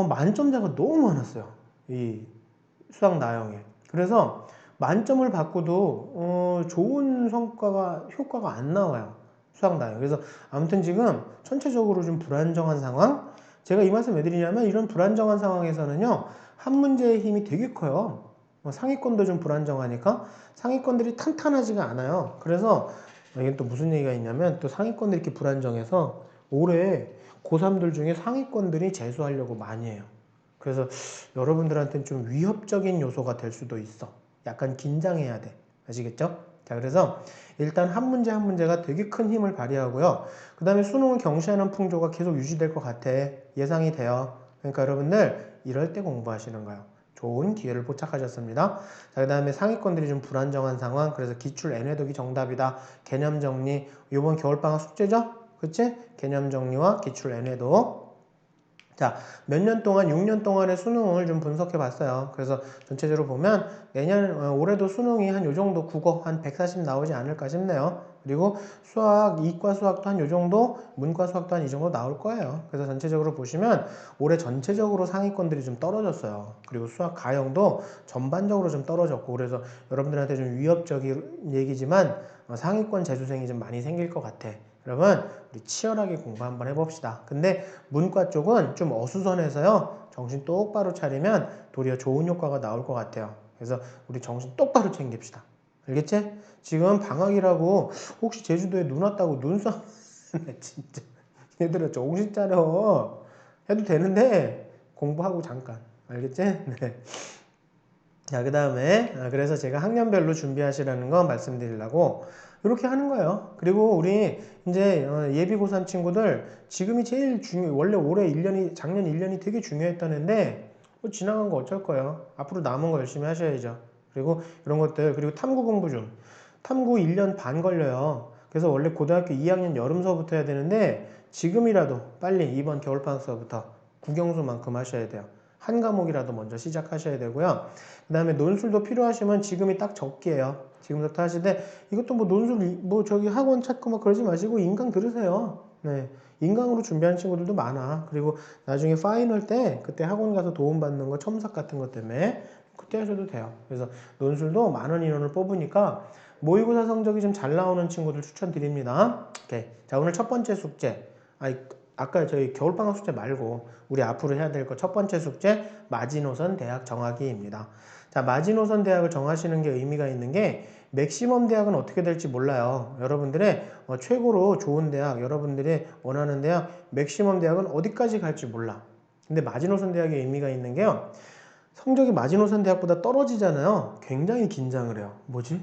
만점자가 너무 많았어요. 이 수학 나형에. 그래서 만점을 받고도 좋은 효과가 안 나와요. 수학 나형. 그래서 아무튼 지금 전체적으로 좀 불안정한 상황. 제가 이 말씀 왜 드리냐면 이런 불안정한 상황에서는요. 한 문제의 힘이 되게 커요. 상위권도 좀 불안정하니까 상위권들이 탄탄하지가 않아요. 그래서 이게 또 무슨 얘기가 있냐면 또 상위권들이 이렇게 불안정해서 올해 고3들 중에 상위권들이 재수하려고 많이 해요. 그래서 여러분들한테는 좀 위협적인 요소가 될 수도 있어. 약간 긴장해야 돼. 아시겠죠? 자, 그래서 일단 한 문제 한 문제가 되게 큰 힘을 발휘하고요. 그 다음에 수능을 경시하는 풍조가 계속 유지될 것 같아. 예상이 돼요. 그러니까 여러분들 이럴 때 공부하시는 거예요. 좋은 기회를 포착하셨습니다. 자, 그 다음에 상위권들이 좀 불안정한 상황. 그래서 기출 N회독이 정답이다. 개념 정리. 이번 겨울방학 숙제죠? 그치? 개념 정리와 기출 N회독. 자, 몇 년 동안, 6년 동안의 수능을 좀 분석해 봤어요. 그래서 전체적으로 보면 올해도 수능이 한 요 정도 국어 한 140 나오지 않을까 싶네요. 그리고 이과 수학도 한 요 정도, 문과 수학도 한 이 정도 나올 거예요. 그래서 전체적으로 보시면 올해 전체적으로 상위권들이 좀 떨어졌어요. 그리고 수학 가형도 전반적으로 좀 떨어졌고, 그래서 여러분들한테 좀 위협적인 얘기지만 상위권 재수생이 좀 많이 생길 것 같아. 여러분 우리 치열하게 공부 한번 해봅시다. 근데 문과 쪽은 좀 어수선해서요. 정신 똑바로 차리면 도리어 좋은 효과가 나올 것 같아요. 그래서 우리 정신 똑바로 챙깁시다. 알겠지? 지금 방학이라고 혹시 제주도에 눈 왔다고 눈싸움 진짜 얘들아 정신 차려. 해도 되는데 공부하고 잠깐. 알겠지? 네. 자, 그 다음에 그래서 제가 학년별로 준비하시라는 거 말씀드리려고 이렇게 하는 거예요. 그리고 우리 이제 예비 고3 친구들 지금이 제일 원래 올해 1년이 작년 1년이 되게 중요했던 애인데 지나간 거 어쩔 거예요. 앞으로 남은 거 열심히 하셔야죠. 그리고 이런 것들 그리고 탐구 공부 중 탐구 1년 반 걸려요. 그래서 원래 고등학교 2학년 여름 수업부터 해야 되는데 지금이라도 빨리 이번 겨울방학 수업부터 국영수만큼 하셔야 돼요. 한 과목이라도 먼저 시작하셔야 되고요. 그 다음에 논술도 필요하시면 지금이 딱 적기예요. 지금부터 하시되 이것도 뭐 논술 뭐 저기 학원 찾고 막 그러지 마시고 인강 들으세요. 네. 인강으로 준비하는 친구들도 많아. 그리고 나중에 파이널 때 그때 학원 가서 도움받는 거 첨삭 같은 것 때문에 그때 하셔도 돼요. 그래서 논술도 많은 인원을 뽑으니까 모의고사 성적이 좀 잘 나오는 친구들 추천드립니다. 오케이. 자, 오늘 첫 번째 숙제. 아까 저희 겨울방학 숙제 말고 우리 앞으로 해야 될 거 첫 번째 숙제 마지노선 대학 정하기입니다. 자, 마지노선 대학을 정하시는 게 의미가 있는 게 맥시멈 대학은 어떻게 될지 몰라요. 여러분들의 최고로 좋은 대학, 여러분들이 원하는 대학, 맥시멈 대학은 어디까지 갈지 몰라. 근데 마지노선 대학의 의미가 있는 게요. 성적이 마지노선 대학보다 떨어지잖아요. 굉장히 긴장을 해요. 뭐지?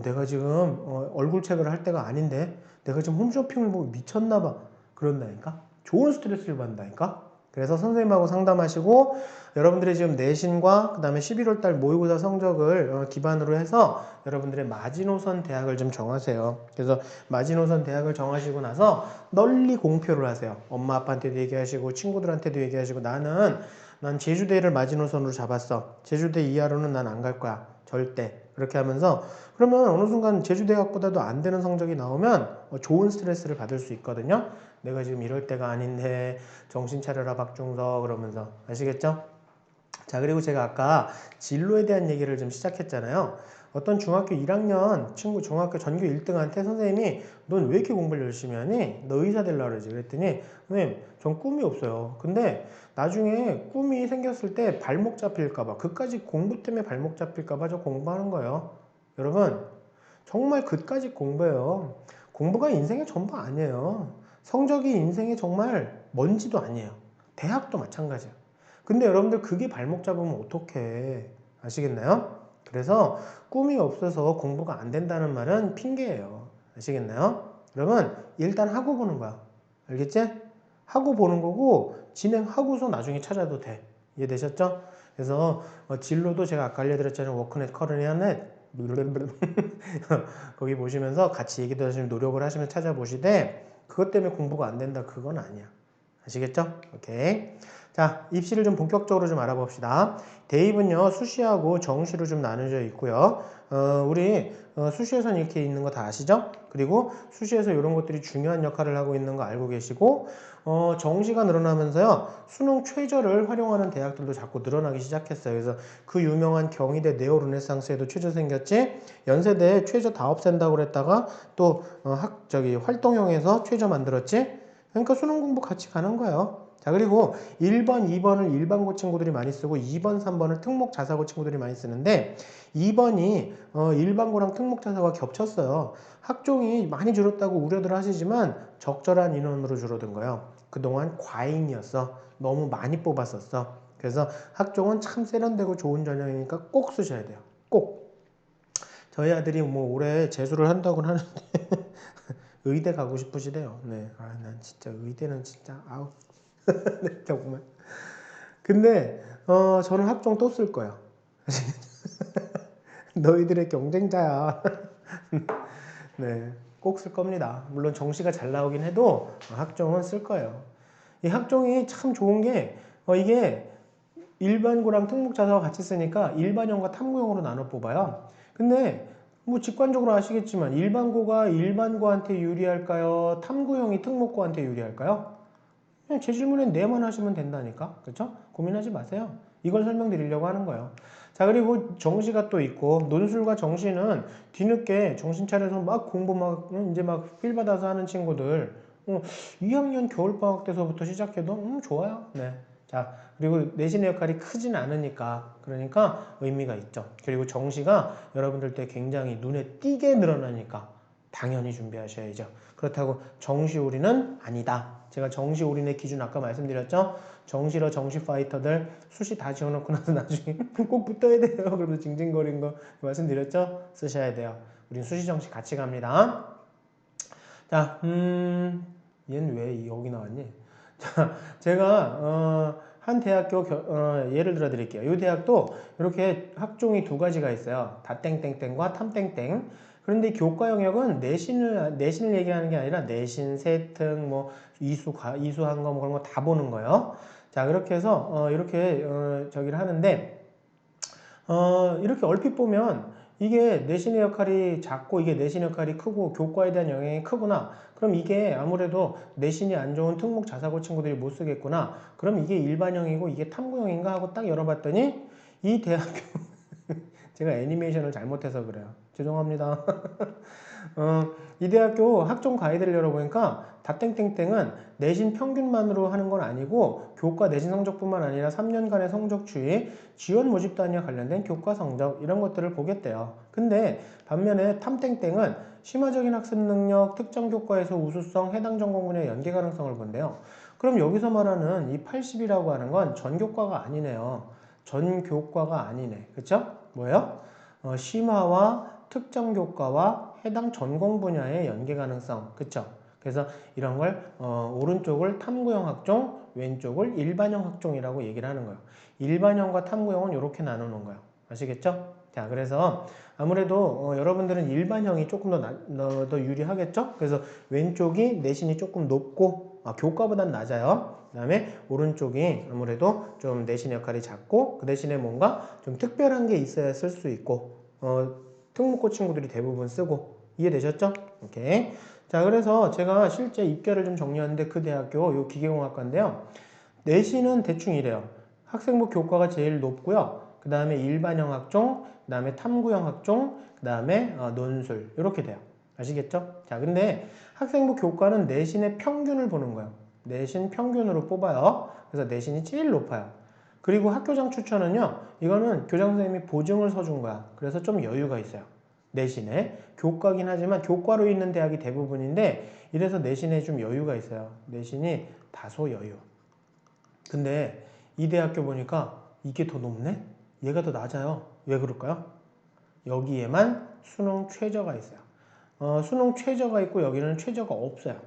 내가 지금 얼굴 체크를 할 때가 아닌데 내가 지금 홈쇼핑을 보고 미쳤나 봐. 그런다니까? 좋은 스트레스를 받는다니까? 그래서 선생님하고 상담하시고 여러분들의 지금 내신과 그 다음에 11월 달 모의고사 성적을 기반으로 해서 여러분들의 마지노선 대학을 좀 정하세요. 그래서 마지노선 대학을 정하시고 나서 널리 공표를 하세요. 엄마 아빠한테도 얘기하시고 친구들한테도 얘기하시고 난 제주대를 마지노선으로 잡았어. 제주대 이하로는 난 안 갈 거야. 절대. 그렇게 하면서 그러면 어느 순간 제주대학보다도 안 되는 성적이 나오면 좋은 스트레스를 받을 수 있거든요. 내가 지금 이럴 때가 아닌데 정신 차려라 박중서 그러면서 아시겠죠? 자, 그리고 제가 아까 진로에 대한 얘기를 좀 시작했잖아요. 어떤 중학교 1학년 친구 중학교 전교 1등한테 선생님이 넌 왜 이렇게 공부를 열심히 하니? 너 의사 되려고 그러지. 그랬더니 선생님 전 꿈이 없어요. 근데 나중에 꿈이 생겼을 때 발목 잡힐까봐 그까지 공부 때문에 발목 잡힐까봐 저 공부하는 거예요. 여러분 정말 그까지 공부해요. 공부가 인생의 전부 아니에요. 성적이 인생의 정말 먼지도 아니에요. 대학도 마찬가지예요. 근데 여러분들 그게 발목 잡으면 어떡해. 아시겠나요? 그래서 꿈이 없어서 공부가 안 된다는 말은 핑계예요. 아시겠나요? 여러분 일단 하고 보는 거야. 알겠지? 하고 보는 거고 진행하고서 나중에 찾아도 돼. 이해되셨죠? 그래서 진로도 제가 아까 알려드렸잖아요. 워크넷, 커리어넷 거기 보시면서 같이 얘기도 하시면 노력을 하시면 찾아보시되 그것 때문에 공부가 안 된다 그건 아니야. 아시겠죠? 오케이. 자, 입시를 좀 본격적으로 좀 알아봅시다. 대입은요, 수시하고 정시로 좀 나눠져 있고요. 우리 수시에서는 이렇게 있는 거 다 아시죠? 그리고 수시에서 이런 것들이 중요한 역할을 하고 있는 거 알고 계시고, 정시가 늘어나면서요, 수능 최저를 활용하는 대학들도 자꾸 늘어나기 시작했어요. 그래서 그 유명한 경희대 네오르네상스에도 최저 생겼지, 연세대에 최저 다 없앤다고 그랬다가 또 활동형에서 최저 만들었지. 그러니까 수능 공부 같이 가는 거예요. 자, 그리고 1번, 2번을 일반고 친구들이 많이 쓰고 2번, 3번을 특목 자사고 친구들이 많이 쓰는데 2번이 일반고랑 특목 자사고가 겹쳤어요. 학종이 많이 줄었다고 우려들 하시지만 적절한 인원으로 줄어든 거예요. 그동안 과잉이었어. 너무 많이 뽑았었어. 그래서 학종은 참 세련되고 좋은 전형이니까 꼭 쓰셔야 돼요. 꼭. 저희 아들이 뭐 올해 재수를 한다고는 하는데 의대 가고 싶으시대요. 네. 난 진짜 의대는 진짜 아우. 정말. 근데 저는 학종 또 쓸 거예요. 너희들의 경쟁자야. 네, 꼭 쓸 겁니다. 물론 정시가 잘 나오긴 해도 학종은 쓸 거예요. 이 학종이 참 좋은 게 이게 일반고랑 특목자사와 같이 쓰니까 일반형과 탐구형으로 나눠 뽑아요. 근데 뭐 직관적으로 아시겠지만 일반고가 일반고한테 유리할까요? 탐구형이 특목고한테 유리할까요? 그냥 제 질문에 네만 하시면 된다니까. 그렇죠? 고민하지 마세요. 이걸 설명드리려고 하는 거예요. 자, 그리고 정시가 또 있고 논술과 정시는 뒤늦게 정신 차려서 막 공부 이제 막 필 받아서 하는 친구들 2학년 겨울방학 때서부터 시작해도 좋아요. 네. 자, 그리고 내신의 역할이 크진 않으니까 그러니까 의미가 있죠. 그리고 정시가 여러분들 때 굉장히 눈에 띄게 늘어나니까 당연히 준비하셔야죠. 그렇다고 정시올인은 아니다. 제가 정시올인의 기준 아까 말씀드렸죠? 정시러 정시 파이터들 수시 다 지어놓고 나서 나중에 꼭 붙어야 돼요. 그러면서 징징거리는 거 말씀드렸죠? 쓰셔야 돼요. 우린 수시 정시 같이 갑니다. 자, 얘는 왜 여기 나왔니? 자, 제가 한 대학교 예를 들어 드릴게요. 이 대학도 이렇게 학종이 두 가지가 있어요. 다땡땡땡과 탐땡땡. 그런데 교과 영역은 내신을 얘기하는 게 아니라 내신, 세특, 뭐 이수한 거 뭐 그런 거 다 보는 거예요. 자, 그렇게 해서 이렇게 저기를 하는데 이렇게 얼핏 보면 이게 내신의 역할이 작고 이게 내신의 역할이 크고 교과에 대한 영향이 크구나. 그럼 이게 아무래도 내신이 안 좋은 특목 자사고 친구들이 못 쓰겠구나. 그럼 이게 일반형이고 이게 탐구형인가 하고 딱 열어봤더니 이 대학교 제가 애니메이션을 잘못해서 그래요. 죄송합니다. 이 대학교 학종 가이드를 열어보니까 다땡땡땡은 내신 평균만으로 하는 건 아니고 교과 내신 성적뿐만 아니라 3년간의 성적 추이, 지원 모집 단위와 관련된 교과 성적 이런 것들을 보겠대요. 근데 반면에 탐땡땡은 심화적인 학습 능력, 특정 교과에서 우수성, 해당 전공 분야 연계 가능성을 본대요. 그럼 여기서 말하는 이 80이라고 하는 건 전교과가 아니네요. 전교과가 아니네. 그쵸? 뭐예요? 심화와 특정 교과와 해당 전공 분야의 연계 가능성. 그쵸? 그래서 이런 걸 오른쪽을 탐구형 학종, 왼쪽을 일반형 학종이라고 얘기를 하는 거예요. 일반형과 탐구형은 이렇게 나누는 거예요. 아시겠죠? 자, 그래서 아무래도 여러분들은 일반형이 조금 더 유리하겠죠? 그래서 왼쪽이 내신이 조금 높고 교과보단 낮아요. 그 다음에 오른쪽이 아무래도 좀 내신 역할이 작고 그 대신에 뭔가 좀 특별한 게 있어야 쓸 수 있고 특목고 친구들이 대부분 쓰고 이해되셨죠? 오케이. 자, 그래서 제가 실제 입결을 좀 정리하는데 그 대학교 요 기계공학과인데요. 내신은 대충 이래요. 학생부 교과가 제일 높고요. 그 다음에 일반형 학종, 그 다음에 탐구형 학종, 그 다음에 논술 이렇게 돼요. 아시겠죠? 자, 근데 학생부 교과는 내신의 평균을 보는 거예요. 내신 평균으로 뽑아요. 그래서 내신이 제일 높아요. 그리고 학교장 추천은요. 이거는 교장 선생님이 보증을 서준 거야. 그래서 좀 여유가 있어요. 내신에. 교과긴 하지만 교과로 있는 대학이 대부분인데 이래서 내신에 좀 여유가 있어요. 내신이 다소 여유. 근데 이 대학교 보니까 이게 더 높네? 얘가 더 낮아요. 왜 그럴까요? 여기에만 수능 최저가 있어요. 수능 최저가 있고 여기는 최저가 없어요.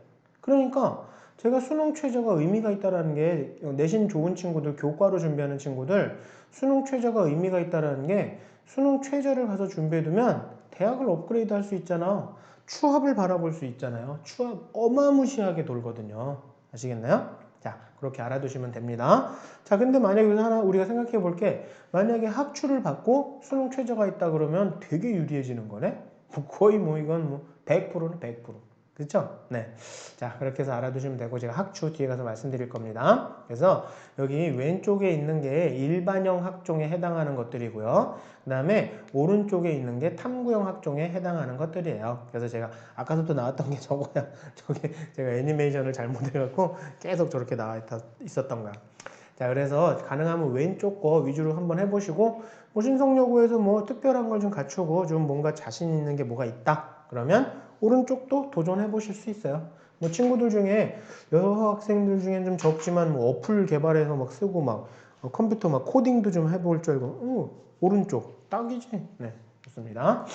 그러니까 제가 수능 최저가 의미가 있다는 게 내신 좋은 친구들, 교과로 준비하는 친구들 수능 최저가 의미가 있다는 게 수능 최저를 가서 준비해두면 대학을 업그레이드 할 수 있잖아. 추합을 바라볼 수 있잖아요. 추합 어마무시하게 돌거든요. 아시겠나요? 자, 그렇게 알아두시면 됩니다. 자, 근데 만약에 여기서 하나 우리가 생각해 볼게. 만약에 학추를 받고 수능 최저가 있다 그러면 되게 유리해지는 거네? 거의 뭐 이건 뭐 100%는 100%. 그렇죠? 네. 자, 그렇게 해서 알아두시면 되고 제가 학추 뒤에 가서 말씀드릴 겁니다. 그래서 여기 왼쪽에 있는 게 일반형 학종에 해당하는 것들이고요. 그 다음에 오른쪽에 있는 게 탐구형 학종에 해당하는 것들이에요. 그래서 제가 아까부터 나왔던 게 저거야. 저게 제가 애니메이션을 잘못해갖고 계속 저렇게 나와 있었던 거야. 자, 그래서 가능하면 왼쪽 거 위주로 한번 해보시고 뭐 신성여고에서 뭐 특별한 걸 좀 갖추고 좀 뭔가 자신 있는 게 뭐가 있다. 그러면 오른쪽도 도전해 보실 수 있어요. 뭐 친구들 중에 여학생들 중엔 좀 적지만 뭐 어플 개발해서 막 쓰고 막 컴퓨터 막 코딩도 좀 해볼 줄 알고 오른쪽 딱이지. 네, 좋습니다.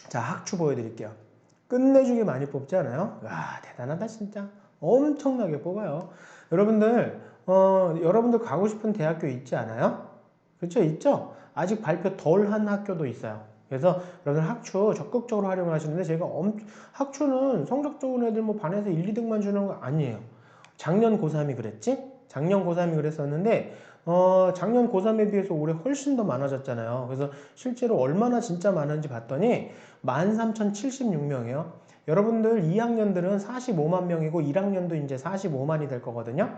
자, 학추 보여드릴게요. 끝내주게 많이 뽑지 않아요? 와, 대단하다 진짜. 엄청나게 뽑아요. 여러분들 여러분들 가고 싶은 대학교 있지 않아요? 그렇죠? 있죠? 아직 발표 덜 한 학교도 있어요. 그래서 여러분들 학추 적극적으로 활용을 하시는데 제가 학추는 성적 좋은 애들 뭐 반에서 1, 2등만 주는 거 아니에요. 작년 고3이 그랬지? 작년 고3이 그랬었는데 작년 고3에 비해서 올해 훨씬 더 많아졌잖아요. 그래서 실제로 얼마나 진짜 많은지 봤더니 13,076명이에요. 여러분들 2학년들은 45만 명이고 1학년도 이제 45만이 될 거거든요.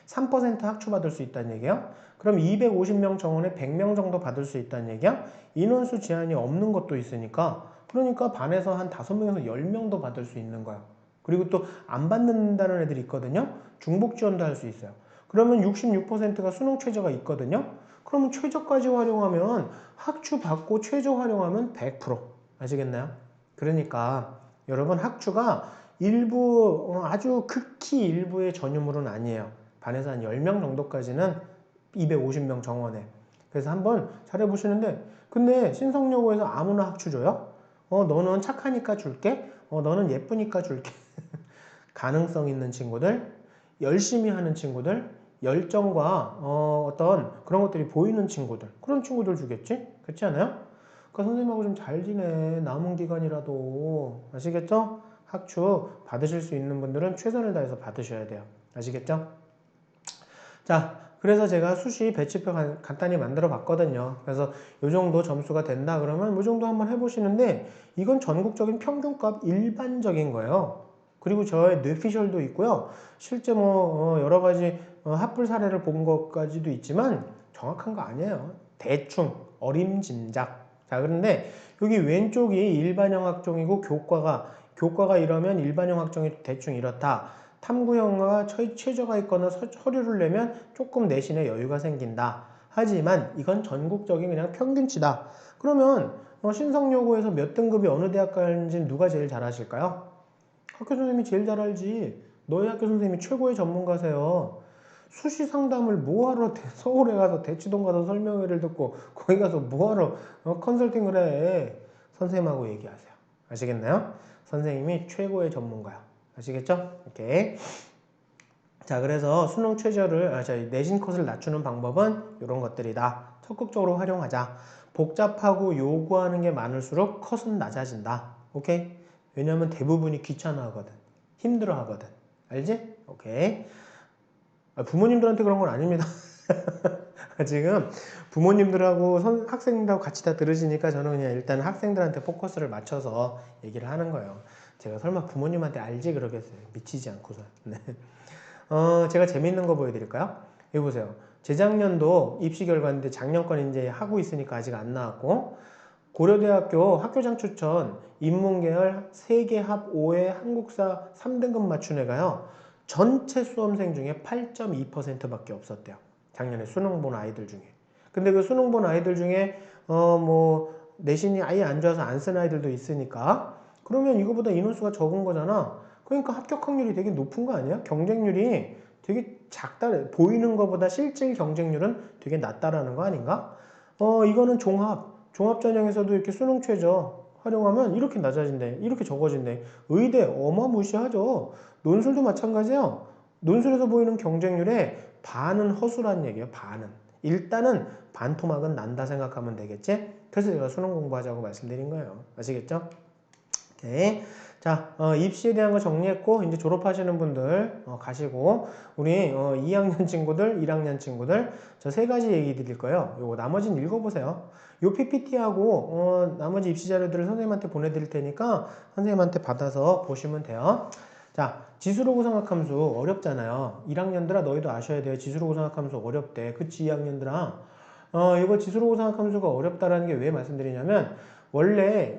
3% 학추 받을 수 있다는 얘기예요. 그럼 250명 정원에 100명 정도 받을 수 있다는 얘기야? 인원수 제한이 없는 것도 있으니까 그러니까 반에서 한 5명에서 10명도 받을 수 있는 거야. 그리고 또 안 받는다는 애들이 있거든요. 중복 지원도 할 수 있어요. 그러면 66%가 수능 최저가 있거든요. 그러면 최저까지 활용하면 학추 받고 최저 활용하면 100%. 아시겠나요? 그러니까 여러분 학추가 일부 아주 극히 일부의 전유물은 아니에요. 반에서 한 10명 정도까지는 250명 정원에. 그래서 한번 잘해보시는데 근데 신성여고에서 아무나 학추 줘요? 너는 착하니까 줄게. 너는 예쁘니까 줄게. 가능성 있는 친구들, 열심히 하는 친구들, 열정과 어떤 그런 것들이 보이는 친구들 그런 친구들 주겠지? 그렇지 않아요? 그러니까 선생님하고 좀 잘 지내 남은 기간이라도 아시겠죠? 학추 받으실 수 있는 분들은 최선을 다해서 받으셔야 돼요. 아시겠죠? 자, 그래서 제가 수시 배치표 간단히 만들어 봤거든요. 그래서 이 정도 점수가 된다 그러면 이 정도 한번 해보시는데 이건 전국적인 평균값 일반적인 거예요. 그리고 저의 뇌피셜도 있고요. 실제 뭐 여러 가지 합불 사례를 본 것까지도 있지만 정확한 거 아니에요. 대충 어림짐작. 자, 자, 그런데 여기 왼쪽이 일반형 학종이고 교과가 이러면 일반형 학종이 대충 이렇다. 탐구형과 최저가 있거나 서류를 내면 조금 내신에 여유가 생긴다. 하지만 이건 전국적인 그냥 평균치다. 그러면 신성여고에서 몇 등급이 어느 대학 가는지 누가 제일 잘 아실까요? 학교 선생님이 제일 잘 알지. 너희 학교 선생님이 최고의 전문가세요. 수시 상담을 뭐하러 서울에 가서 대치동 가서 설명회를 듣고 거기 가서 뭐하러 컨설팅을 해. 선생님하고 얘기하세요. 아시겠나요? 선생님이 최고의 전문가야. 아시겠죠? 오케이. 자, 그래서 수능 최저를 내신 컷을 낮추는 방법은 이런 것들이다. 적극적으로 활용하자. 복잡하고 요구하는 게 많을수록 컷은 낮아진다. 오케이? 왜냐면 대부분이 귀찮아하거든. 힘들어하거든. 알지? 오케이. 부모님들한테 그런 건 아닙니다. 지금 부모님들하고 학생들하고 같이 다 들으시니까 저는 그냥 일단 학생들한테 포커스를 맞춰서 얘기를 하는 거예요. 제가 설마 부모님한테 알지 그러겠어요. 미치지 않고서. 네. 제가 재밌는 거 보여드릴까요? 여기 보세요. 재작년도 입시 결과인데 작년 건 이제 하고 있으니까 아직 안 나왔고, 고려대학교 학교장 추천 인문계열 세계합 5회 한국사 3등급 맞춘 애가요. 전체 수험생 중에 8.2%밖에 없었대요. 작년에 수능 본 아이들 중에. 근데 그 수능 본 아이들 중에 내신이 아예 안 좋아서 안 쓴 아이들도 있으니까 그러면 이거보다 인원수가 적은 거잖아. 그러니까 합격 확률이 되게 높은 거 아니야? 경쟁률이 되게 작다. 보이는 것보다 실질 경쟁률은 되게 낮다라는 거 아닌가? 이거는 종합 전형에서도 이렇게 수능 최저 활용하면 이렇게 낮아진대. 이렇게 적어진대. 의대 어마무시하죠. 논술도 마찬가지예요. 논술에서 보이는 경쟁률의 반은 허수란 얘기예요. 반은. 일단은 반토막은 난다 생각하면 되겠지? 그래서 제가 수능 공부하자고 말씀드린 거예요. 아시겠죠? 오케이. 자, 입시에 대한 거 정리했고 이제 졸업하시는 분들 가시고 우리 2학년 친구들, 1학년 친구들 저 세 가지 얘기 드릴 거예요. 요거 나머지는 읽어보세요. 요 PPT하고 나머지 입시 자료들을 선생님한테 보내드릴 테니까 선생님한테 받아서 보시면 돼요. 자, 지수로 구성학함수 어렵잖아요. 1학년들아 너희도 아셔야 돼요. 지수로 구성학함수 어렵대. 그치 2학년들아. 이거 지수로 구성학함수가 어렵다라는 게 왜 말씀드리냐면 원래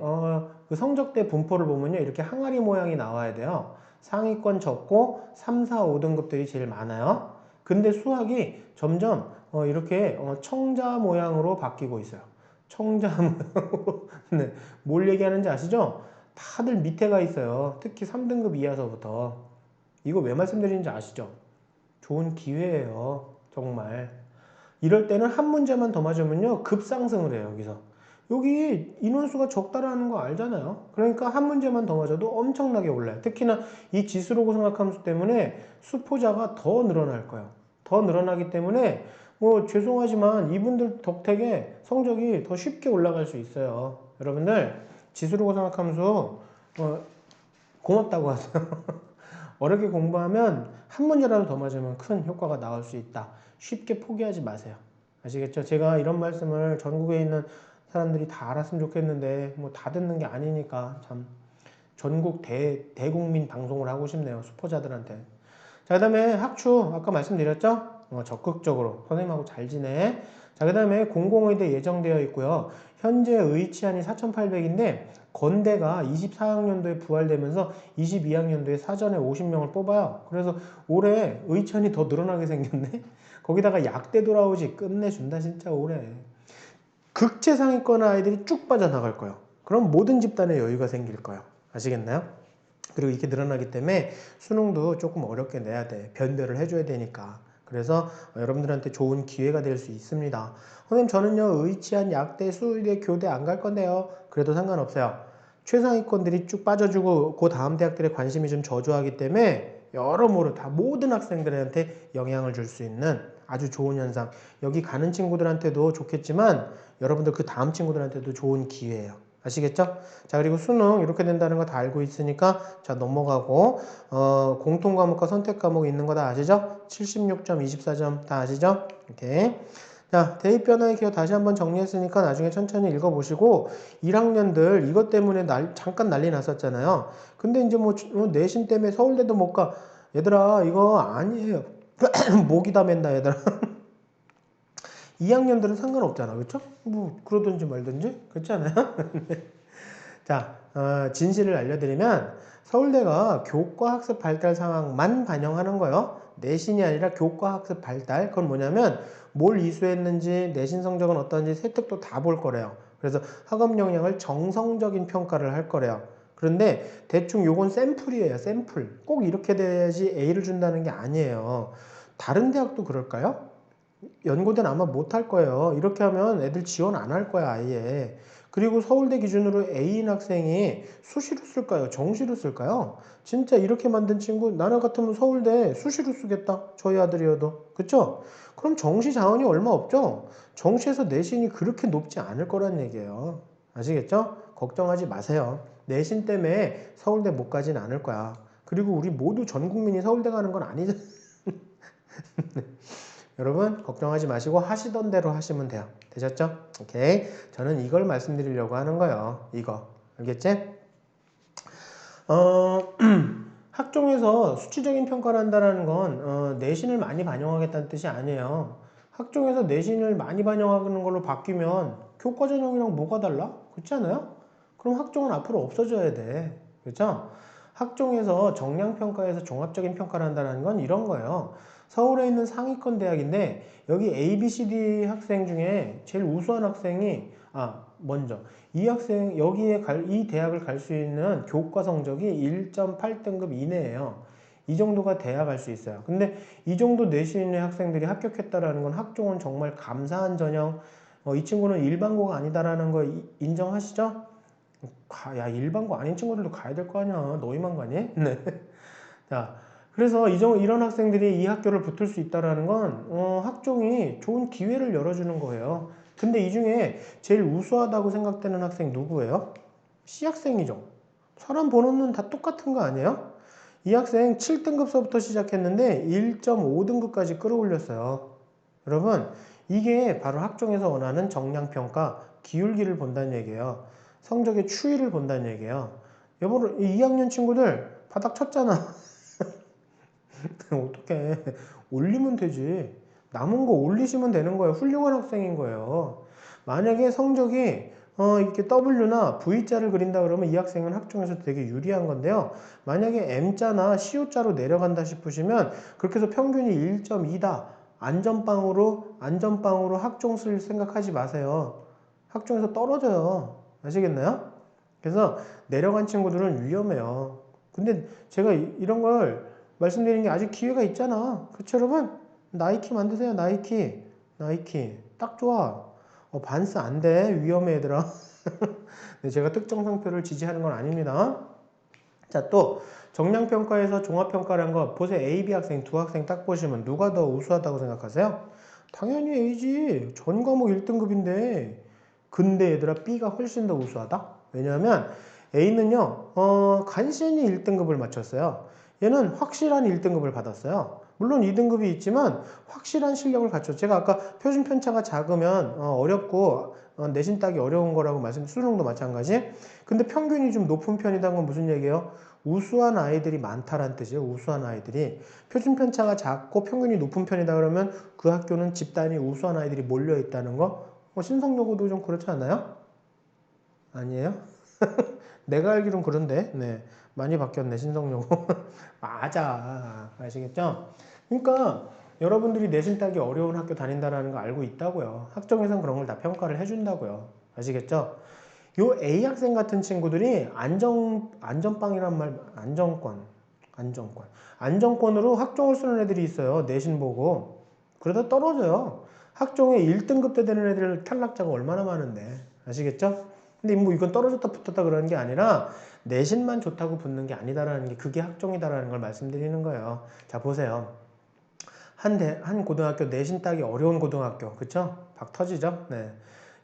그 성적대 분포를 보면요. 이렇게 항아리 모양이 나와야 돼요. 상위권 적고 3, 4, 5등급들이 제일 많아요. 근데 수학이 점점 이렇게 청자 모양으로 바뀌고 있어요. 청자 모양으로. 네. 뭘 얘기하는지 아시죠? 다들 밑에가 있어요. 특히 3등급 이하서부터. 이거 왜 말씀드리는지 아시죠? 좋은 기회예요. 정말. 이럴 때는 한 문제만 더 맞으면요. 급상승을 해요. 여기서. 여기 인원수가 적다라는 거 알잖아요. 그러니까 한 문제만 더 맞아도 엄청나게 올라요. 특히나 이 지수로 구성학함수 때문에 수포자가 더 늘어날 거예요. 더 늘어나기 때문에 뭐 죄송하지만 이분들 덕택에 성적이 더 쉽게 올라갈 수 있어요. 여러분들 지수로 구성학함수 고맙다고 하세요. 어렵게 공부하면 한 문제라도 더 맞으면 큰 효과가 나올 수 있다. 쉽게 포기하지 마세요. 아시겠죠? 제가 이런 말씀을 전국에 있는 사람들이 다 알았으면 좋겠는데 뭐 다 듣는 게 아니니까 참 전국 대국민 방송을 하고 싶네요. 수포자들한테. 자, 그 다음에 학추 아까 말씀드렸죠? 적극적으로 선생님하고 잘 지내. 자, 그 다음에 공공의대 예정되어 있고요. 현재 의치안이 4,800인데 건대가 24학년도에 부활되면서 22학년도에 사전에 50명을 뽑아요. 그래서 올해 의치안이 더 늘어나게 생겼네. 거기다가 약대 돌아오지 끝내준다 진짜 올해. 극체 상위권 아이들이 쭉 빠져나갈 거예요. 그럼 모든 집단에 여유가 생길 거예요. 아시겠나요? 그리고 이렇게 늘어나기 때문에 수능도 조금 어렵게 내야 돼. 변별을 해줘야 되니까. 그래서 여러분들한테 좋은 기회가 될 수 있습니다. 선생님 저는요 의치한 약대, 수의대, 교대 안 갈 건데요. 그래도 상관없어요. 최상위권들이 쭉 빠져주고 그 다음 대학들의 관심이 좀 저조하기 때문에 여러모로 다 모든 학생들한테 영향을 줄 수 있는 아주 좋은 현상. 여기 가는 친구들한테도 좋겠지만 여러분들 그 다음 친구들한테도 좋은 기회예요. 아시겠죠? 자, 그리고 수능 이렇게 된다는 거 다 알고 있으니까 자 넘어가고 공통 과목과 선택 과목 있는 거 다 아시죠? 76점, 24점 다 아시죠? 이렇게. 자, 대입 변화의 기호 다시 한번 정리했으니까 나중에 천천히 읽어보시고 1학년들 이것 때문에 잠깐 난리 났었잖아요. 근데 이제 뭐 내신 때문에 서울대도 못 가. 얘들아 이거 아니에요. 목이 다 맨다 얘들아. 2학년들은 상관없잖아. 그쵸? 뭐 그러든지 말든지. 그렇지 않아요? 자, 진실을 알려드리면 서울대가 교과 학습 발달 상황만 반영하는 거예요. 내신이 아니라 교과 학습 발달. 그건 뭐냐면 뭘 이수했는지 내신 성적은 어떤지 세특도 다 볼 거래요. 그래서 학업 역량을 정성적인 평가를 할 거래요. 그런데 대충 요건 샘플이에요. 샘플. 꼭 이렇게 돼야지 A를 준다는 게 아니에요. 다른 대학도 그럴까요? 연고대는 아마 못할 거예요. 이렇게 하면 애들 지원 안 할 거야, 아예. 그리고 서울대 기준으로 A인 학생이 수시로 쓸까요? 정시로 쓸까요? 진짜 이렇게 만든 친구, 나는 같으면 서울대 수시로 쓰겠다. 저희 아들이어도. 그쵸? 그럼 정시 자원이 얼마 없죠? 정시에서 내신이 그렇게 높지 않을 거란 얘기예요. 아시겠죠? 걱정하지 마세요. 내신 때문에 서울대 못 가진 않을 거야. 그리고 우리 모두 전 국민이 서울대 가는 건 아니잖아. 여러분 걱정하지 마시고 하시던 대로 하시면 돼요. 되셨죠? 오케이. 저는 이걸 말씀드리려고 하는 거예요. 이거. 알겠지? 학종에서 수치적인 평가를 한다는 건 내신을 많이 반영하겠다는 뜻이 아니에요. 학종에서 내신을 많이 반영하는 걸로 바뀌면 교과 전형이랑 뭐가 달라? 그렇지 않아요? 그럼 학종은 앞으로 없어져야 돼. 그렇죠? 학종에서 정량평가에서 종합적인 평가를 한다는 건 이런 거예요. 서울에 있는 상위권 대학인데 여기 A, B, C, D 학생 중에 제일 우수한 학생이 먼저 이 학생 여기에 이 대학을 갈 수 있는 교과 성적이 1.8등급 이내예요. 이 정도가 돼야 갈 수 있어요. 근데 이 정도 내신의 학생들이 합격했다라는 건 학종은 정말 감사한 전형. 이 친구는 일반고가 아니다라는 거 인정하시죠? 야, 일반고 아닌 친구들도 가야 될 거 아니야. 너희만 가니? 네. 자, 그래서 이런 학생들이 이 학교를 붙을 수 있다라는 건 학종이 좋은 기회를 열어주는 거예요. 근데 이 중에 제일 우수하다고 생각되는 학생 누구예요? C학생이죠. 사람 번호는 다 똑같은 거 아니에요? 이 학생 7등급서부터 시작했는데 1.5등급까지 끌어올렸어요. 여러분, 이게 바로 학종에서 원하는 정량평가, 기울기를 본다는 얘기예요. 성적의 추이를 본다는 얘기예요. 여보를 2학년 친구들 바닥 쳤잖아. 어떻게 올리면 되지. 남은 거 올리시면 되는 거예요. 훌륭한 학생인 거예요. 만약에 성적이 이렇게 W나 V자를 그린다 그러면 이 학생은 학종에서 되게 유리한 건데요. 만약에 M자나 CO자로 내려간다 싶으시면 그렇게 해서 평균이 1.2다. 안전빵으로 학종 쓸 생각하지 마세요. 학종에서 떨어져요. 아시겠나요? 그래서 내려간 친구들은 위험해요. 근데 제가 이런 걸 말씀드리는 게 아직 기회가 있잖아. 그렇죠, 여러분? 나이키 만드세요. 나이키. 딱 좋아. 반스 안 돼. 위험해, 얘들아. 네, 제가 특정 상표를 지지하는 건 아닙니다. 자, 또 정량평가에서 종합평가라는 거 보세요. A, B 학생 두 학생 딱 보시면 누가 더 우수하다고 생각하세요? 당연히 A지. 전 과목 1등급인데. 근데 얘들아 B가 훨씬 더 우수하다? 왜냐하면 A는요, 간신히 1등급을 맞췄어요. 얘는 확실한 1등급을 받았어요. 물론 2등급이 있지만 확실한 실력을 갖췄죠. 제가 아까 표준 편차가 작으면 어렵고 내신 따기 어려운 거라고 수능도 마찬가지. 근데 평균이 좀 높은 편이라는 건 무슨 얘기예요? 우수한 아이들이 많다라는 뜻이에요. 우수한 아이들이. 표준 편차가 작고 평균이 높은 편이다 그러면 그 학교는 집단이 우수한 아이들이 몰려 있다는 거. 신성여고도 좀 그렇지 않나요? 아니에요? 내가 알기론 그런데, 네. 많이 바뀌었네, 신성여고. 맞아. 아시겠죠? 그러니까 여러분들이 내신 따기 어려운 학교 다닌다는 거 알고 있다고요. 학종에선 그런 걸 다 평가를 해준다고요. 아시겠죠? 요 A 학생 같은 친구들이 안전빵이란 말, 안정권으로 학종을 쓰는 애들이 있어요. 내신 보고. 그러다 떨어져요. 학종에 1등급 때 되는 애들 탈락자가 얼마나 많은데. 아시겠죠? 근데 뭐 이건 떨어졌다 붙었다 그러는 게 아니라 내신만 좋다고 붙는 게 아니다라는 게 그게 학종이다라는 걸 말씀드리는 거예요. 자, 보세요. 한 고등학교 내신 따기 어려운 고등학교. 그쵸? 박 터지죠? 네.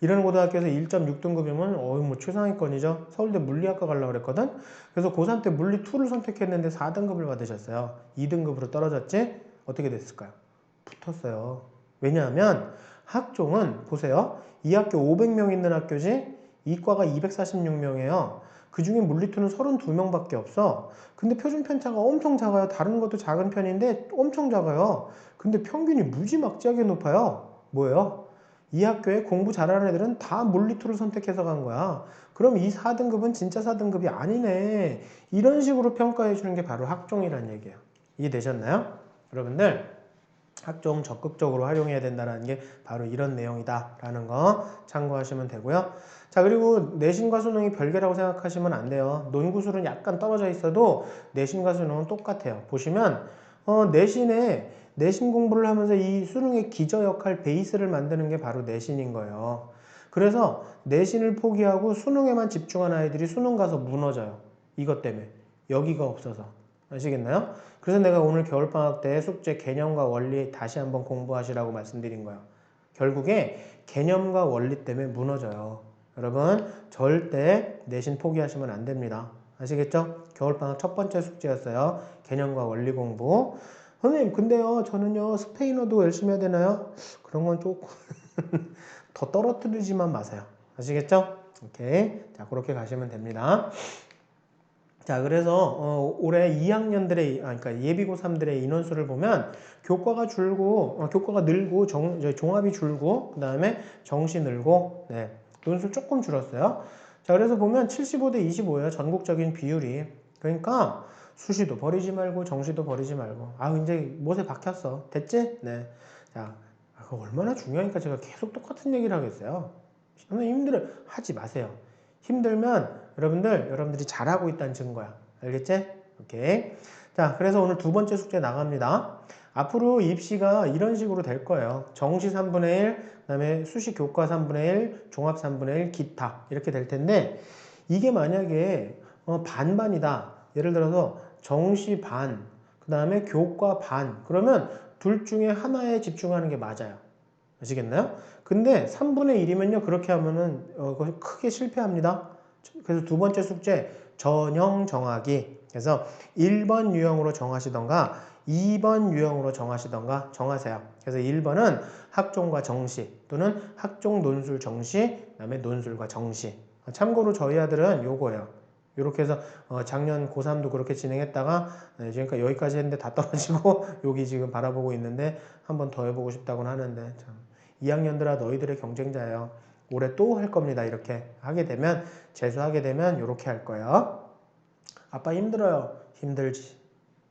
이런 고등학교에서 1.6등급이면 뭐 최상위권이죠. 서울대 물리학과 가려고 그랬거든. 그래서 고3 때 물리 2를 선택했는데 4등급을 받으셨어요. 2등급으로 떨어졌지? 어떻게 됐을까요? 붙었어요. 왜냐하면 학종은 보세요. 이 학교 500명 있는 학교지 이과가 246명이에요. 그 중에 물리2는 32명밖에 없어. 근데 표준 편차가 엄청 작아요. 다른 것도 작은 편인데 엄청 작아요. 근데 평균이 무지막지하게 높아요. 뭐예요? 이 학교에 공부 잘하는 애들은 다 물리투를 선택해서 간 거야. 그럼 이 4등급은 진짜 4등급이 아니네. 이런 식으로 평가해 주는 게 바로 학종이란 얘기예요. 이해되셨나요? 여러분들 학종 적극적으로 활용해야 된다는 게 바로 이런 내용이다라는 거 참고하시면 되고요. 자, 그리고 내신과 수능이 별개라고 생각하시면 안 돼요. 논구술은 약간 떨어져 있어도 내신과 수능은 똑같아요. 보시면 내신 공부를 하면서 이 수능의 기저 역할 베이스를 만드는 게 바로 내신인 거예요. 그래서 내신을 포기하고 수능에만 집중한 아이들이 수능 가서 무너져요. 이것 때문에. 여기가 없어서. 아시겠나요? 그래서 내가 오늘 겨울방학 때 숙제 개념과 원리 다시 한번 공부하시라고 말씀드린 거예요. 결국에 개념과 원리 때문에 무너져요. 여러분 절대 내신 포기하시면 안 됩니다. 아시겠죠? 겨울방학 첫 번째 숙제였어요. 개념과 원리 공부. 선생님 근데요 저는요 스페인어도 열심히 해야 되나요? 그런 건 조금 더 떨어뜨리지만 마세요. 아시겠죠? 오케이. 자 그렇게 가시면 됩니다. 자, 그래서 올해 2학년들의 그러니까 예비고 3들의 인원수를 보면 교과가 줄고 교과가 늘고 종합이 줄고 그다음에 정시 늘고 네. 논술 조금 줄었어요. 자, 그래서 보면 75대 25예요. 전국적인 비율이. 그러니까 수시도 버리지 말고 정시도 버리지 말고 이제 못에 박혔어. 됐지? 네. 자, 그거 얼마나 중요하니까 제가 계속 똑같은 얘기를 하겠어요. 힘들어 하지 마세요. 힘들면 여러분들이 잘하고 있다는 증거야. 알겠지? 오케이. 자, 그래서 오늘 두 번째 숙제 나갑니다. 앞으로 입시가 이런 식으로 될 거예요. 정시 3분의 1, 그 다음에 수시 교과 3분의 1, 종합 3분의 1, 기타. 이렇게 될 텐데, 이게 만약에 반반이다. 예를 들어서 정시 반, 그 다음에 교과 반. 그러면 둘 중에 하나에 집중하는 게 맞아요. 아시겠나요? 근데 3분의 1이면요. 그렇게 하면은 크게 실패합니다. 그래서 두 번째 숙제 전형 정하기. 그래서 1번 유형으로 정하시던가 2번 유형으로 정하시던가 정하세요. 그래서 1번은 학종과 정시 또는 학종 논술 정시 그다음에 논술과 정시. 참고로 저희 아들은 요거예요. 이렇게 해서 작년 고3도 그렇게 진행했다가 지금까지 여기까지 했는데 다 떨어지고 여기 지금 바라보고 있는데 한 번 더 해보고 싶다고는 하는데 참 2학년들아 너희들의 경쟁자예요. 올해 또 할 겁니다. 이렇게 하게 되면 재수하게 되면 이렇게 할 거예요. 아빠 힘들어요. 힘들지.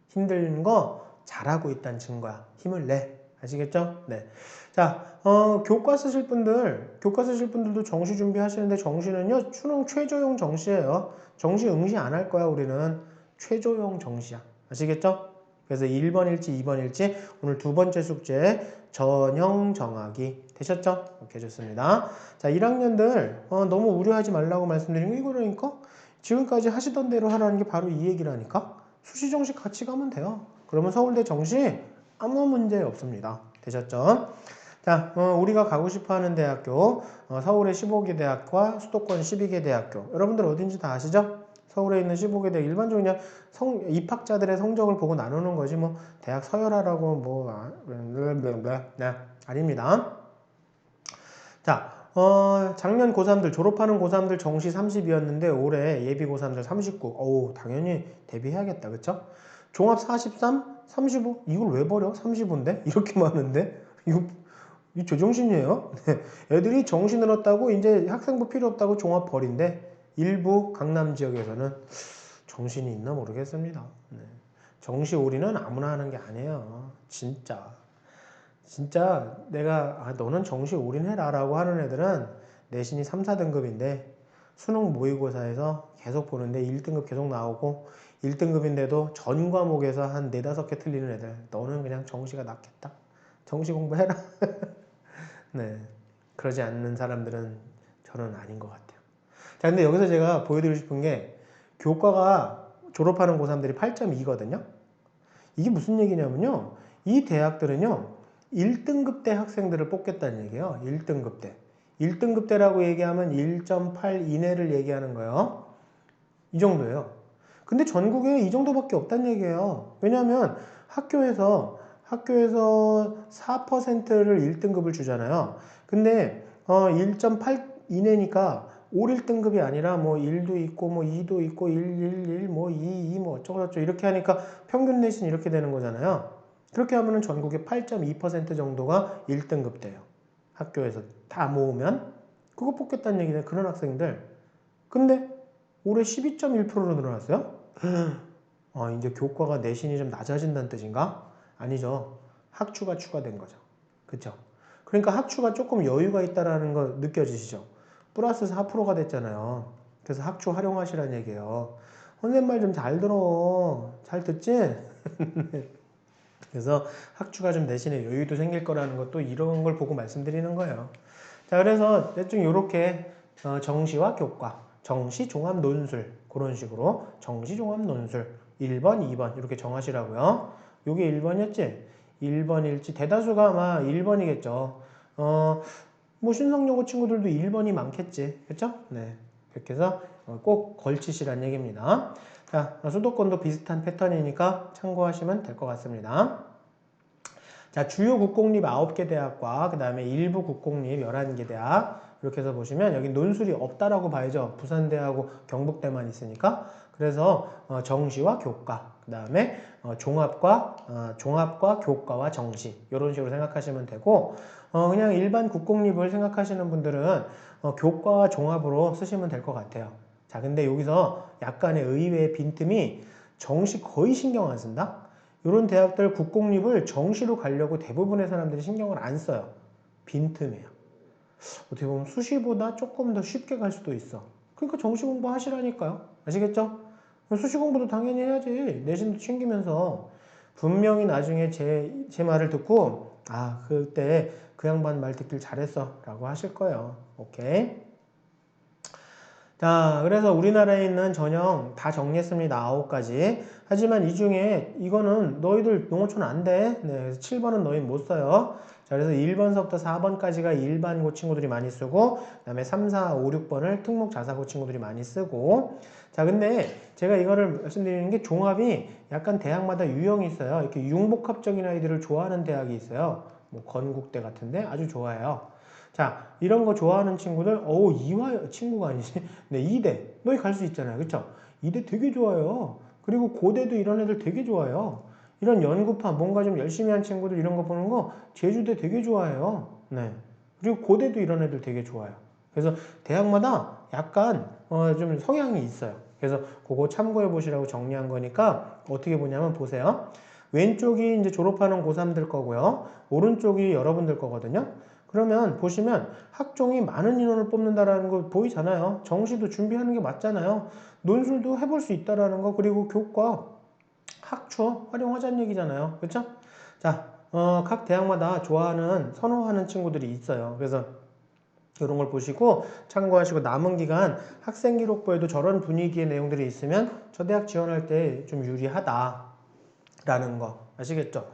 힘든 거 잘하고 있다는 증거야. 힘을 내. 아시겠죠? 네. 자, 교과 쓰실 분들도 정시 준비하시는데 정시는요, 수능 최저용 정시예요. 정시 응시 안 할 거야, 우리는. 최저용 정시야. 아시겠죠? 그래서 1번일지 2번일지 오늘 두 번째 숙제 전형 정하기 되셨죠? 오케이, 좋습니다. 자, 1학년들 너무 우려하지 말라고 말씀드린 거 이거라니까? 지금까지 하시던 대로 하라는 게 바로 이 얘기라니까? 수시 정시 같이 가면 돼요. 그러면 서울대 정시 아무 문제 없습니다. 되셨죠? 자, 우리가 가고 싶어 하는 대학교, 서울의 15개 대학과 수도권 12개 대학교. 여러분들 어딘지 다 아시죠? 서울에 있는 15개 대학, 일반적으로 그냥 입학자들의 성적을 보고 나누는 거지, 뭐, 대학 서열하라고, 네, 아닙니다. 자, 작년 고3들, 졸업하는 고3들 정시 30이었는데, 올해 예비 고3들 39. 어우, 당연히 대비해야겠다, 그쵸? 종합 43, 35? 이걸 왜 버려? 35인데? 이렇게 많은데? 이 제정신이에요? 애들이 정시 늘었다고 이제 학생부 필요 없다고 종합 버린대. 일부 강남 지역에서는 정신이 있나 모르겠습니다. 네. 정시 올인은 아무나 하는 게 아니에요. 진짜 내가 너는 정시 올인해라 라고 하는 애들은 내신이 3, 4등급인데 수능 모의고사에서 계속 보는데 1등급 계속 나오고 1등급인데도 전 과목에서 한 4, 5개 틀리는 애들 너는 그냥 정시가 낫겠다. 정시 공부해라. 네. 그러지 않는 사람들은 저는 아닌 것 같아요. 자, 근데 여기서 제가 보여드리고 싶은 게 교과가 졸업하는 고3들이 8.2거든요. 이게 무슨 얘기냐면요. 이 대학들은요. 1등급 대 학생들을 뽑겠다는 얘기예요. 1등급 대. 1등급 대라고 얘기하면 1.8 이내를 얘기하는 거예요. 이 정도예요. 근데 전국에 이 정도밖에 없다는 얘기예요. 왜냐하면 학교에서 4%를 1등급을 주잖아요. 근데 1.8 이내니까 5, 1등급이 아니라 뭐 1도 있고 뭐 2도 있고 1, 1, 1, 뭐 2, 2, 뭐 어쩌고저쩌고 이렇게 하니까 평균 내신 이렇게 되는 거잖아요. 그렇게 하면은 전국의 8.2% 정도가 1등급 돼요. 학교에서 다 모으면 그거 뽑겠다는 얘기네. 그런 학생들. 근데 올해 12.1%로 늘어났어요? 이제 교과가 내신이 좀 낮아진다는 뜻인가? 아니죠. 학추가 추가된 거죠. 그쵸? 그러니까 학추가 조금 여유가 있다라는 거 느껴지시죠? 플러스 4%가 됐잖아요. 그래서 학추 활용하시라는 얘기예요. 선생님 말 좀 잘 들어. 잘 듣지? 그래서 학추가 좀 내신에 여유도 생길 거라는 것도 이런 걸 보고 말씀드리는 거예요. 자, 그래서 대충 이렇게 정시와 교과, 정시 종합 논술 그런 식으로 정시 종합 논술 1번, 2번 이렇게 정하시라고요. 요게 1번이었지? 1번일지 대다수가 아마 1번이겠죠. 뭐 신성여고 친구들도 1번이 많겠지. 그쵸? 네. 그렇게 해서 꼭 걸치시란 얘기입니다. 자, 수도권도 비슷한 패턴이니까 참고하시면 될 것 같습니다. 자, 주요 국공립 9개 대학과 그 다음에 일부 국공립 11개 대학 이렇게 해서 보시면 여기 논술이 없다라고 봐야죠. 부산대하고 경북대만 있으니까. 그래서 정시와 교과 그 다음에 종합과 교과와 정시 이런 식으로 생각하시면 되고 그냥 일반 국공립을 생각하시는 분들은 교과와 종합으로 쓰시면 될 것 같아요. 자, 근데 여기서 약간의 의외의 빈틈이 정시 거의 신경 안 쓴다? 이런 대학들 국공립을 정시로 가려고 대부분의 사람들이 신경을 안 써요. 빈틈이에요. 어떻게 보면 수시보다 조금 더 쉽게 갈 수도 있어. 그러니까 정시 공부 하시라니까요. 아시겠죠? 수시 공부도 당연히 해야지. 내신도 챙기면서 분명히 나중에 제 말을 듣고 그때 그 양반 말 듣길 잘했어 라고 하실 거예요. 오케이? 자, 그래서 우리나라에 있는 전형 다 정리했습니다. 9가지. 하지만 이 중에 이거는 너희들 농어촌 안 돼. 네, 그래서 7번은 너희 못 써요. 자, 그래서 1번서부터 4번까지가 일반고 친구들이 많이 쓰고, 그 다음에 3, 4, 5, 6번을 특목 자사고 친구들이 많이 쓰고. 자, 근데 제가 이거를 말씀드리는 게 종합이 약간 대학마다 유형이 있어요. 이렇게 융복합적인 아이들을 좋아하는 대학이 있어요. 뭐 건국대 같은데 아주 좋아해요. 자, 이런 거 좋아하는 친구들, 이화 친구가 아니지. 네, 이대. 너희 갈 수 있잖아요. 그쵸? 이대 되게 좋아요. 그리고 고대도 이런 애들 되게 좋아요. 이런 연구파, 뭔가 좀 열심히 한 친구들 이런 거 보는 거 제주대 되게 좋아해요. 네. 그리고 고대도 이런 애들 되게 좋아요. 그래서 대학마다 약간 좀 성향이 있어요. 그래서 그거 참고해 보시라고 정리한 거니까 어떻게 보냐면 보세요. 왼쪽이 이제 졸업하는 고3들 거고요. 오른쪽이 여러분들 거거든요. 그러면 보시면 학종이 많은 인원을 뽑는다라는 거 보이잖아요. 정시도 준비하는 게 맞잖아요. 논술도 해볼 수 있다라는 거 그리고 교과, 학추 활용하자는 얘기잖아요. 그렇죠? 자, 각 대학마다 좋아하는 선호하는 친구들이 있어요. 그래서 이런 걸 보시고 참고하시고 남은 기간 학생 기록부에도 저런 분위기의 내용들이 있으면 저 대학 지원할 때 좀 유리하다라는 거 아시겠죠?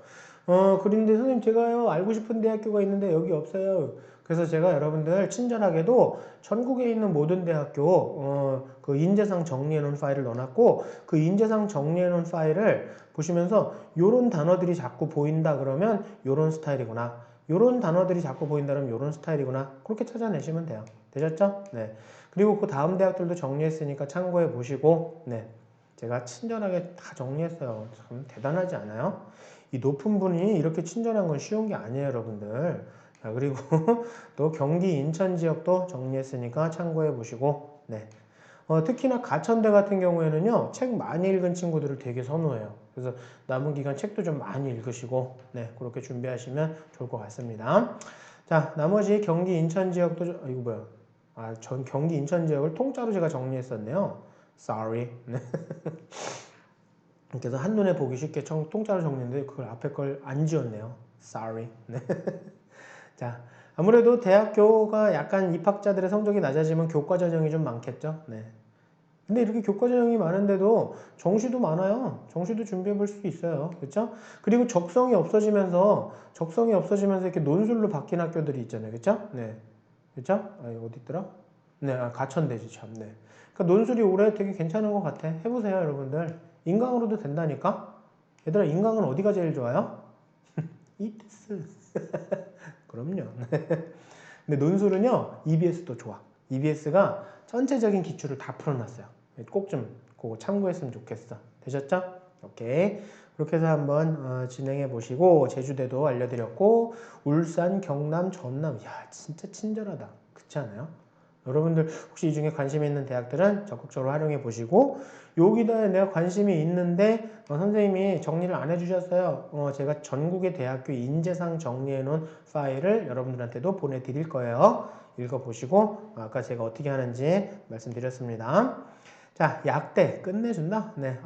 그런데 선생님 제가요 알고 싶은 대학교가 있는데 여기 없어요. 그래서 제가 여러분들 친절하게도 전국에 있는 모든 대학교 그 인재상 정리해 놓은 파일을 넣어놨고 그 인재상 정리해 놓은 파일을 보시면서 요런 단어들이 자꾸 보인다 그러면 요런 스타일이구나. 요런 단어들이 자꾸 보인다 그러면 요런 스타일이구나. 그렇게 찾아내시면 돼요. 되셨죠? 네. 그리고 그 다음 대학들도 정리했으니까 참고해 보시고 네. 제가 친절하게 다 정리했어요. 참 대단하지 않아요? 이 높은 분이 이렇게 친절한 건 쉬운 게 아니에요, 여러분들. 자, 그리고 또 경기 인천 지역도 정리했으니까 참고해 보시고, 네. 특히나 가천대 같은 경우에는요, 책 많이 읽은 친구들을 되게 선호해요. 그래서 남은 기간 책도 좀 많이 읽으시고, 네, 그렇게 준비하시면 좋을 것 같습니다. 자, 나머지 경기 인천 지역도, 이거 뭐야. 경기 인천 지역을 통짜로 제가 정리했었네요. Sorry. 네. 그래서 한눈에 보기 쉽게 통짜로 정리했는데 그걸 앞에 걸 안 지웠네요. Sorry. 네. 자, 아무래도 대학교가 약간 입학자들의 성적이 낮아지면 교과 전형이 좀 많겠죠. 네. 근데 이렇게 교과 전형이 많은데도 정시도 많아요. 정시도 준비해 볼 수 있어요. 그렇죠? 그리고 적성이 없어지면서 이렇게 논술로 바뀐 학교들이 있잖아요. 그렇죠? 네. 그렇죠? 어디 있더라? 네, 가천대지 참. 네. 그러니까 논술이 올해 되게 괜찮은 것 같아. 해보세요, 여러분들. 인강으로도 된다니까? 얘들아, 인강은 어디가 제일 좋아요? 이테스. 그럼요. 근데 논술은요, EBS도 좋아. EBS가 전체적인 기출을 다 풀어놨어요. 꼭 좀 그거 참고했으면 좋겠어. 되셨죠? 오케이. 이렇게 해서 한번 진행해 보시고 제주대도 알려드렸고 울산, 경남, 전남 야 진짜 친절하다. 그렇지 않아요? 여러분들 혹시 이 중에 관심 있는 대학들은 적극적으로 활용해 보시고 여기다 내가 관심이 있는데 선생님이 정리를 안 해주셨어요. 제가 전국의 대학교 인재상 정리해 놓은 파일을 여러분들한테도 보내드릴 거예요. 읽어보시고 아까 제가 어떻게 하는지 말씀드렸습니다. 자, 약대 끝내준다? 네.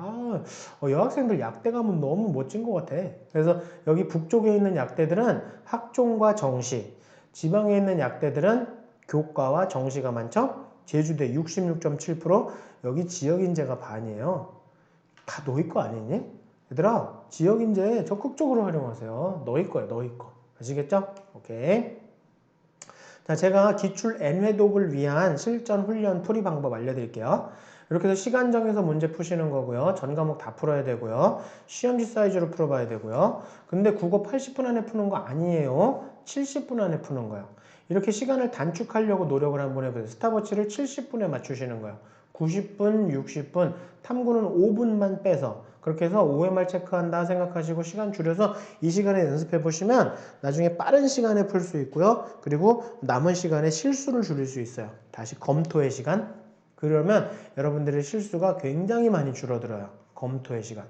여학생들 약대 가면 너무 멋진 것 같아. 그래서 여기 북쪽에 있는 약대들은 학종과 정시, 지방에 있는 약대들은 교과와 정시가 많죠? 제주대 66.7%, 여기 지역인재가 반이에요. 다 너희 거 아니니? 얘들아, 지역인재 적극적으로 활용하세요. 너희 거야, 너희 거. 아시겠죠? 오케이. 자, 제가 기출 N회독을 위한 실전 훈련 풀이 방법 알려드릴게요. 이렇게 해서 시간 정해서 문제 푸시는 거고요. 전 과목 다 풀어야 되고요. 시험지 사이즈로 풀어봐야 되고요. 근데 국어 80분 안에 푸는 거 아니에요. 70분 안에 푸는 거예요. 이렇게 시간을 단축하려고 노력을 한번 해보세요. 스탑워치를 70분에 맞추시는 거예요. 90분, 60분, 탐구는 5분만 빼서 그렇게 해서 OMR 체크한다 생각하시고 시간 줄여서 이 시간에 연습해 보시면 나중에 빠른 시간에 풀 수 있고요. 그리고 남은 시간에 실수를 줄일 수 있어요. 다시 검토의 시간. 그러면 여러분들의 실수가 굉장히 많이 줄어들어요. 검토의 시간.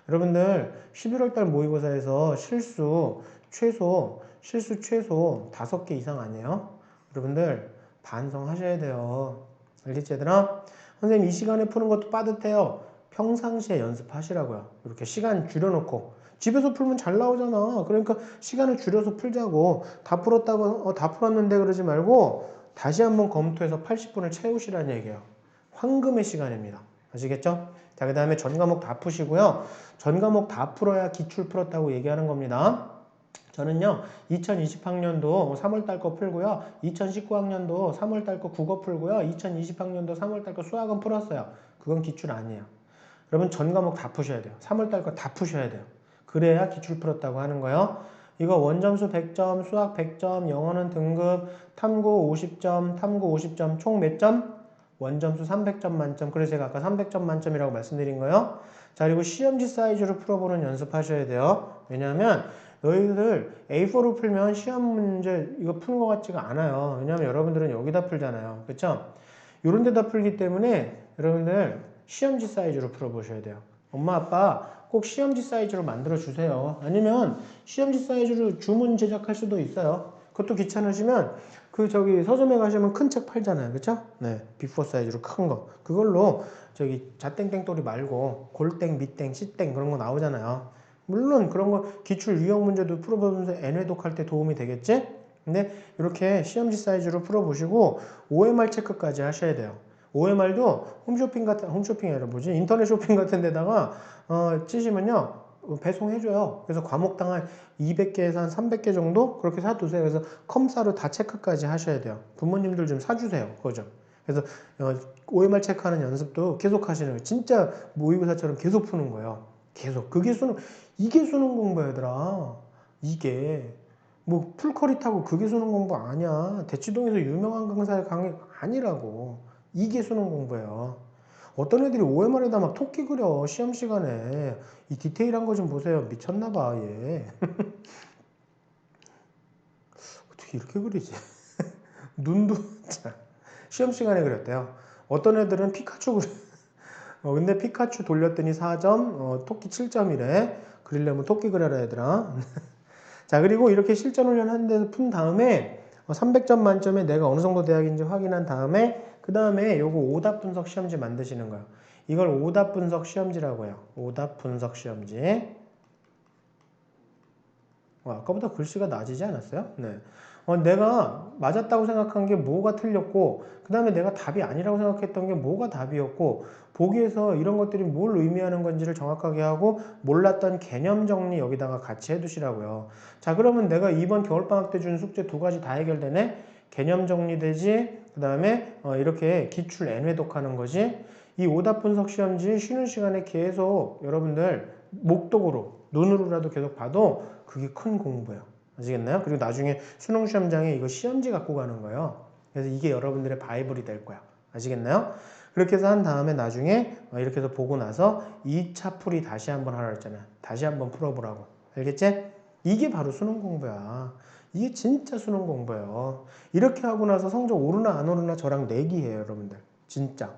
여러분들 11월 달 모의고사에서 실수 최소 5개 이상 아니에요? 여러분들 반성하셔야 돼요. 알겠지 얘들아? 선생님 이 시간에 푸는 것도 빠듯해요. 평상시에 연습하시라고요. 이렇게 시간 줄여놓고 집에서 풀면 잘 나오잖아. 그러니까 시간을 줄여서 풀자고. 다 풀었다고 다 풀었는데 그러지 말고 다시 한번 검토해서 80분을 채우시라는 얘기예요. 황금의 시간입니다. 아시겠죠? 자, 그 다음에 전 과목 다 푸시고요. 전 과목 다 풀어야 기출 풀었다고 얘기하는 겁니다. 저는요, 2020학년도 3월달 거 풀고요. 2019학년도 3월달 거 국어 풀고요. 2020학년도 3월달 거 수학은 풀었어요. 그건 기출 아니에요. 여러분 전 과목 다 푸셔야 돼요. 3월달 거 다 푸셔야 돼요. 그래야 기출 풀었다고 하는 거예요. 이거 원점수 100점, 수학 100점, 영어는 등급, 탐구 50점, 탐구 50점, 총 몇 점? 원점수 300점 만점. 그래서 제가 아까 300점 만점이라고 말씀드린 거예요. 자, 그리고 시험지 사이즈로 풀어보는 연습하셔야 돼요. 왜냐하면 너희들 A4로 풀면 시험 문제 이거 푸는 것 같지가 않아요. 왜냐하면 여러분들은 여기다 풀잖아요. 그렇죠? 요런 데다 풀기 때문에 여러분들 시험지 사이즈로 풀어보셔야 돼요. 엄마 아빠 꼭 시험지 사이즈로 만들어 주세요. 아니면 시험지 사이즈로 주문 제작할 수도 있어요. 그것도 귀찮으시면 그 저기 서점에 가시면 큰 책 팔잖아요. 그쵸? 네. 비포 사이즈로 큰 거. 그걸로 저기 자땡땡돌이 말고 골땡, 밑땡, 씨땡 그런 거 나오잖아요. 물론 그런 거 기출 유형 문제도 풀어보면서 N회독할 때 도움이 되겠지? 근데 이렇게 시험지 사이즈로 풀어보시고 OMR 체크까지 하셔야 돼요. OMR도 홈쇼핑이 아니라 뭐지? 인터넷 쇼핑 같은 데다가 찌시면요 배송해줘요. 그래서 과목당 한 200개에서 한 300개 정도 그렇게 사두세요. 그래서 컴사로 다 체크까지 하셔야 돼요. 부모님들 좀 사주세요. 그거죠. 그래서 OMR 체크하는 연습도 계속 하시는 거예요. 진짜 모의고사처럼 계속 푸는 거예요. 계속. 이게 수능 공부야, 얘들아. 이게. 뭐 풀커리 타고 그게 수능 공부 아니야. 대치동에서 유명한 강사의 강의 아니라고. 이게 수능 공부예요. 어떤 애들이 OMR에다 막 토끼 그려 시험 시간에. 이 디테일한 거 좀 보세요. 미쳤나 봐 얘. 어떻게 이렇게 그리지? 눈도 시험 시간에 그렸대요. 어떤 애들은 피카츄 그려. 근데 피카츄 돌렸더니 4점, 토끼 7점이래. 그리려면 토끼 그려라 얘들아. 자, 그리고 이렇게 실전 훈련 한 데서 푼 다음에 300점 만점에 내가 어느 정도 대학인지 확인한 다음에 그 다음에 요거 오답 분석 시험지 만드시는 거예요. 이걸 오답 분석 시험지라고 해요. 오답 분석 시험지. 아까보다 글씨가 낮아지지 않았어요? 네. 내가 맞았다고 생각한 게 뭐가 틀렸고 그 다음에 내가 답이 아니라고 생각했던 게 뭐가 답이었고 보기에서 이런 것들이 뭘 의미하는 건지를 정확하게 하고 몰랐던 개념 정리 여기다가 같이 해두시라고요. 자, 그러면 내가 이번 겨울방학 때 준 숙제 2가지 다 해결되네? 개념 정리되지? 그 다음에 이렇게 기출 N회독하는 거지? 이 오답 분석 시험지 쉬는 시간에 계속 여러분들 목독으로 눈으로라도 계속 봐도 그게 큰 공부예요. 아시겠나요? 그리고 나중에 수능 시험장에 이거 시험지 갖고 가는 거예요. 그래서 이게 여러분들의 바이블이 될 거야. 아시겠나요? 그렇게 해서 한 다음에 나중에 이렇게 해서 보고 나서 2차 풀이 다시 한번 하라 했잖아. 다시 한번 풀어보라고. 알겠지? 이게 바로 수능 공부야. 이게 진짜 수능 공부예요. 이렇게 하고 나서 성적 오르나 안 오르나 저랑 내기해요, 여러분들. 진짜.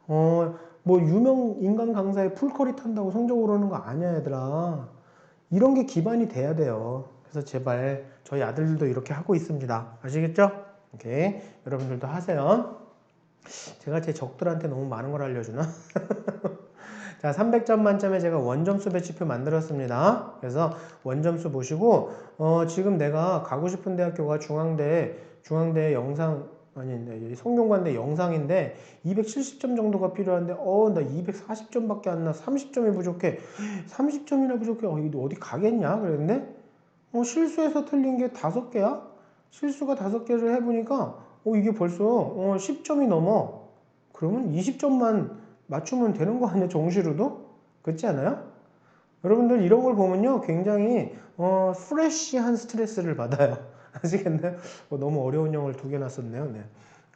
뭐 유명 인간 강사에 풀커리 탄다고 성적 오르는 거 아니야, 얘들아. 이런 게 기반이 돼야 돼요. 그래서 제발 저희 아들들도 이렇게 하고 있습니다. 아시겠죠? 오케이. 여러분들도 하세요. 제가 제 적들한테 너무 많은 걸 알려주나? 자, 300점 만점에 제가 원점수 배치표 만들었습니다. 그래서 원점수 보시고, 지금 내가 가고 싶은 대학교가 중앙대 영상, 아니, 성균관대 영상인데, 270점 정도가 필요한데, 나 240점밖에 안 나. 30점이 부족해. 30점이나 부족해. 이거 어디 가겠냐? 그랬는데, 실수해서 틀린 게 5개야? 실수가 5개를 해보니까, 이게 벌써, 10점이 넘어. 그러면 20점만 맞추면 되는 거 아니야, 정시로도? 그렇지 않아요? 여러분들 이런 걸 보면요 굉장히 프레쉬한 스트레스를 받아요. 아시겠나요? 너무 어려운 영어를 2개 놨었네요. 네.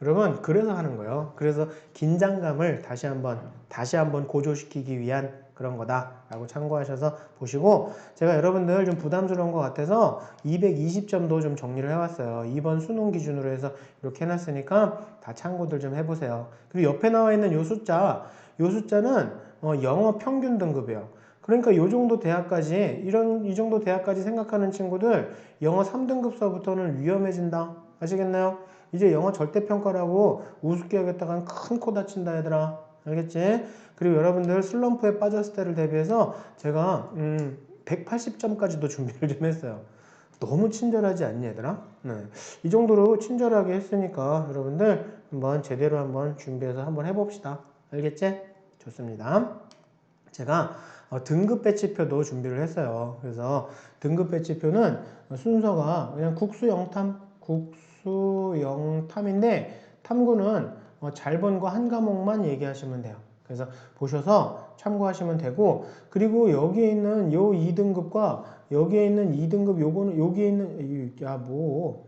여러분 그래서 하는 거예요. 그래서 긴장감을 다시 한번 고조시키기 위한 그런 거다라고 참고하셔서 보시고, 제가 여러분들 좀 부담스러운 것 같아서 220점도 좀 정리를 해왔어요. 이번 수능 기준으로 해서 이렇게 해놨으니까 다 참고들 좀 해보세요. 그리고 옆에 나와 있는 요 숫자는 영어 평균 등급이에요. 그러니까 이 정도 대학까지 이 정도 대학까지 생각하는 친구들 영어 3등급서부터는 위험해진다. 아시겠나요? 이제 영어 절대평가라고 우습게 하겠다간 큰 코 다친다 얘들아. 알겠지? 그리고 여러분들 슬럼프에 빠졌을 때를 대비해서 제가 180점까지도 준비를 좀 했어요. 너무 친절하지 않니 얘들아? 네. 이 정도로 친절하게 했으니까 여러분들 제대로 한번 준비해서 한번 해봅시다. 알겠지? 좋습니다. 제가 등급 배치표도 준비를 했어요. 그래서 등급 배치표는 순서가 그냥 국수 영탐인데 탐구는 잘 본 거 한 과목만 얘기하시면 돼요. 그래서 보셔서 참고하시면 되고, 그리고 여기에 있는 요 2등급과 여기에 있는 2등급 요거는 여기에 있는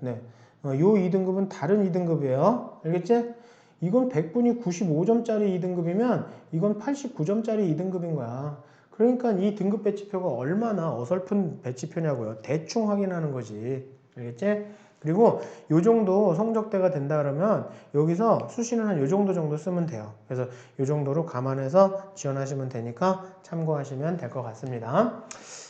네. 요 2등급은 다른 2등급이에요. 알겠지? 이건 100분이 95점짜리 2등급이면 이건 89점짜리 2등급인 거야. 그러니까 이 등급 배치표가 얼마나 어설픈 배치표냐고요. 대충 확인하는 거지. 알겠지? 그리고 요 정도 성적대가 된다 그러면 여기서 수시는 한 요 정도 쓰면 돼요. 그래서 요 정도로 감안해서 지원하시면 되니까 참고하시면 될 것 같습니다.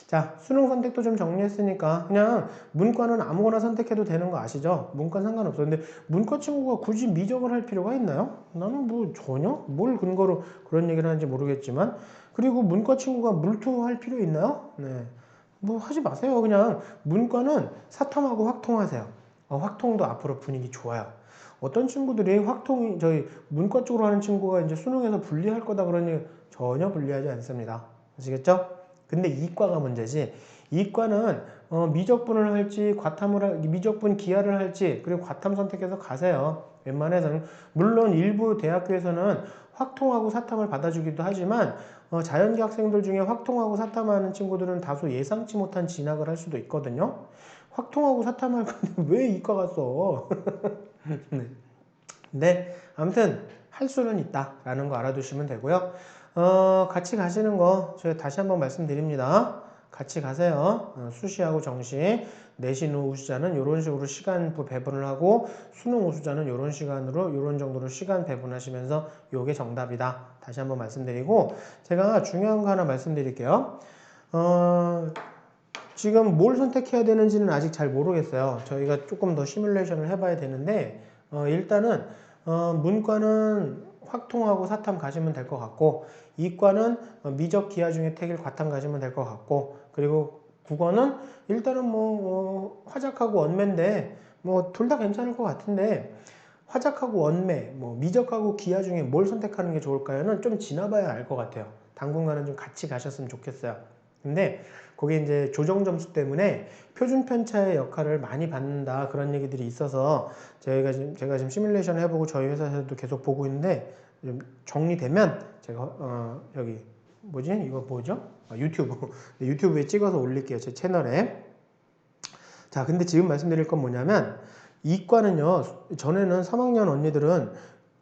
자, 수능 선택도 좀 정리했으니까 그냥 문과는 아무거나 선택해도 되는 거 아시죠? 문과 상관없어. 근데 문과 친구가 굳이 미적을 할 필요가 있나요? 나는 뭐 전혀 뭘 근거로 그런 얘기를 하는지 모르겠지만, 그리고 문과 친구가 물투할 필요 있나요? 네. 뭐 하지 마세요. 그냥 문과는 사탐하고 확통하세요. 확통도 앞으로 분위기 좋아요. 어떤 친구들이 저희 문과 쪽으로 하는 친구가 이제 수능에서 불리할 거다 그러니 전혀 불리하지 않습니다. 아시겠죠? 근데 이과가 문제지. 이과는 미적분을 할지 미적분 기하를 할지 그리고 과탐 선택해서 가세요. 웬만해서는. 물론 일부 대학교에서는 확통하고 사탐을 받아주기도 하지만 자연계 학생들 중에 확통하고 사탐하는 친구들은 다소 예상치 못한 진학을 할 수도 있거든요. 확통하고 사탐할 건데 왜 이과 갔어? 네. 근데 아무튼 할 수는 있다라는 거 알아두시면 되고요. 같이 가시는 거 제가 다시 한번 말씀드립니다. 같이 가세요. 수시하고 정시, 내신 후 우수자는 이런 식으로 시간 배분을 하고, 수능 우수자는 이런 시간으로 이런 정도로 시간 배분하시면서 이게 정답이다. 다시 한번 말씀드리고, 제가 중요한 거 하나 말씀드릴게요. 지금 뭘 선택해야 되는지는 아직 잘 모르겠어요. 저희가 조금 더 시뮬레이션을 해봐야 되는데, 일단은 문과는 확통하고 사탐 가시면 될 것 같고, 이과는 미적 기하 중에 택일 과탐 가시면 될 것 같고, 그리고 국어는 일단은 화작하고 원매인데 뭐 둘 다 괜찮을 것 같은데, 화작하고 원매, 미적하고 기하 중에 뭘 선택하는 게 좋을까요는 좀 지나봐야 알 것 같아요. 당분간은 좀 같이 가셨으면 좋겠어요. 근데 그게 이제 조정 점수 때문에 표준 편차의 역할을 많이 받는다 그런 얘기들이 있어서 제가 지금 시뮬레이션을 해보고 저희 회사에서도 계속 보고 있는데, 좀 정리되면 제가 여기 이거 뭐죠? 유튜브에 찍어서 올릴게요, 제 채널에. 자, 근데 지금 말씀드릴 건 뭐냐면, 이과는요 전에는 3학년 언니들은